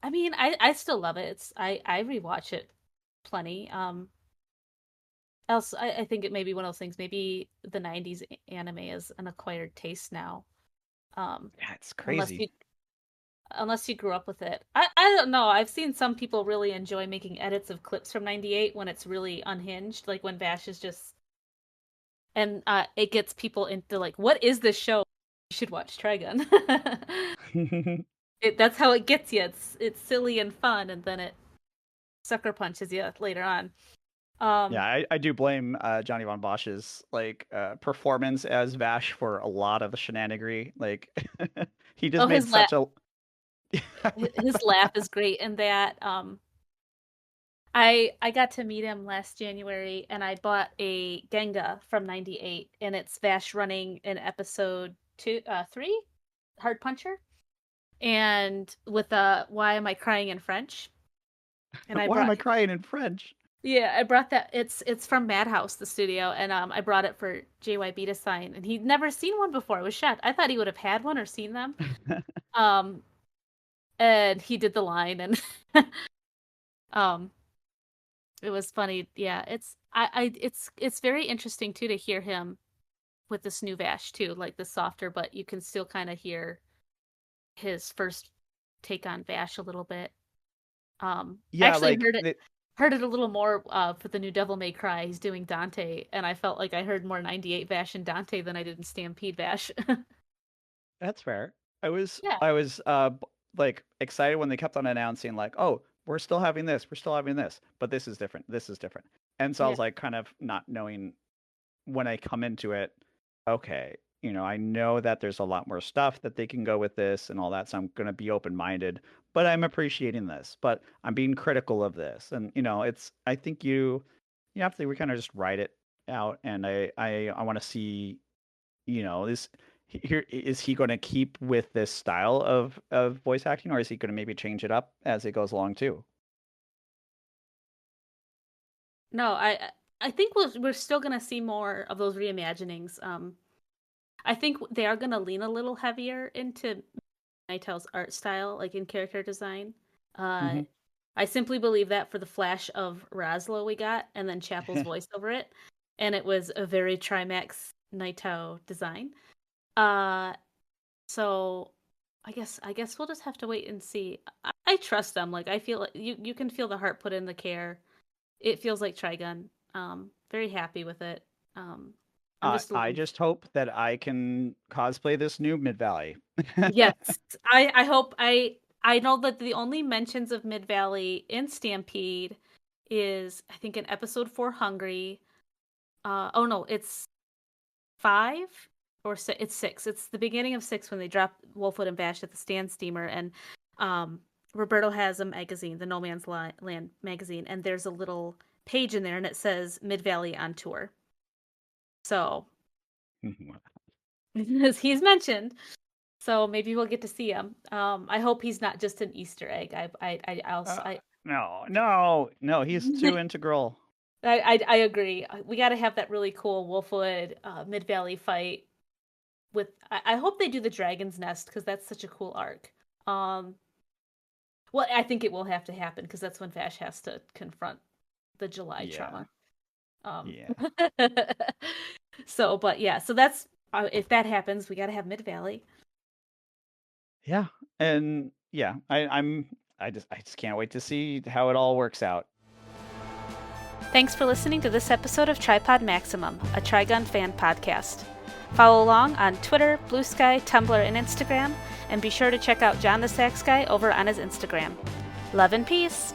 I mean, I still love it. I rewatch it plenty. Else I think it may be one of those things. Maybe the '90s anime is an acquired taste now. Um, Yeah, it's unless crazy. you grew up with it. I don't know. I've seen some people really enjoy making edits of clips from '98 when it's really unhinged, like when Vash is just and it gets people into like, what is this show? You should watch Trigun. That's how it gets you. It's silly and fun, and then it sucker punches you later on. Yeah, Um, I do blame Johnny Von Bosch's like performance as Vash for a lot of the shenanigery. Like he just oh, made such a his laugh is great in that. I got to meet him last January, and I bought a Genga from '98, and it's Vash running in episode 3, Hard Puncher, and with the "Why am I crying in French?" And I Why am brought I crying in French? yeah, I brought that. It's from Madhouse, the studio, and I brought it for JYB to sign, and he'd never seen one before. I was shocked. I thought he would have had one or seen them. Um, and he did the line, and um, it was funny. Yeah, it's very interesting too to hear him with this new Vash too, like the softer, but you can still kind of hear his first take on Vash a little bit. I Yeah, actually like heard it a little more for the new Devil May Cry. He's doing Dante, and I felt like I heard more '98 Vash in Dante than I did in Stampede Vash. that's fair. I was Yeah, I was like excited when they kept on announcing like, "Oh, we're still having this. We're still having this, but this is different. This is different." And so I yeah. was like kind of not knowing when I come into it, okay, I know that there's a lot more stuff that they can go with this and all that, so I'm going to be open-minded, but I'm appreciating this, but I'm being critical of this. And I think you have to we kind of just write it out, and I want to see, is here is he going to keep with this style of voice acting, or is he going to maybe change it up as it goes along too? No, I think we're still gonna see more of those reimaginings. I think they are gonna lean a little heavier into Nightow's art style, like in character design. Uh, Hmm. I simply believe that for the flash of Raslo we got, and then Chapel's voice over it, and it was a very Trimax Nightow design. Uh, so I guess we'll just have to wait and see. I trust them. Like I feel like you can feel the heart put in the care. It feels like Trigun. Very happy with it. Um, I'm just I looking. just hope that I can cosplay this new Mid-Valley. Yes, I hope I know that the only mentions of Mid Valley in Stampede is I think in episode 4 Hungry. Oh no, it's 5 or 6. It's 6. It's the beginning of 6 when they drop Wolfwood and Bash at the Stand Steamer, and um Roberto has a magazine, the No Man's Land magazine, and there's a little page in there and it says Mid Valley on tour. So he's mentioned. So maybe we'll get to see him. I hope he's not just an Easter egg. I also Uh, no, no, no, he's too integral. I agree. We got to have that really cool Wolfwood Mid Valley fight with. I hope they do the Dragon's Nest because that's such a cool arc. Um, well, I think it will have to happen because that's when Vash has to confront the July Yeah, trauma. Um, yeah, so, but yeah, so that's if that happens, we got to have Mid Valley. yeah, and yeah, I just can't wait to see how it all works out. Thanks for listening to this episode of Tripod Maximum, a Trigun fan podcast. Follow along on Twitter, Blue Sky, Tumblr, and Instagram, and be sure to check out John the Sax Guy over on his Instagram. Love and peace!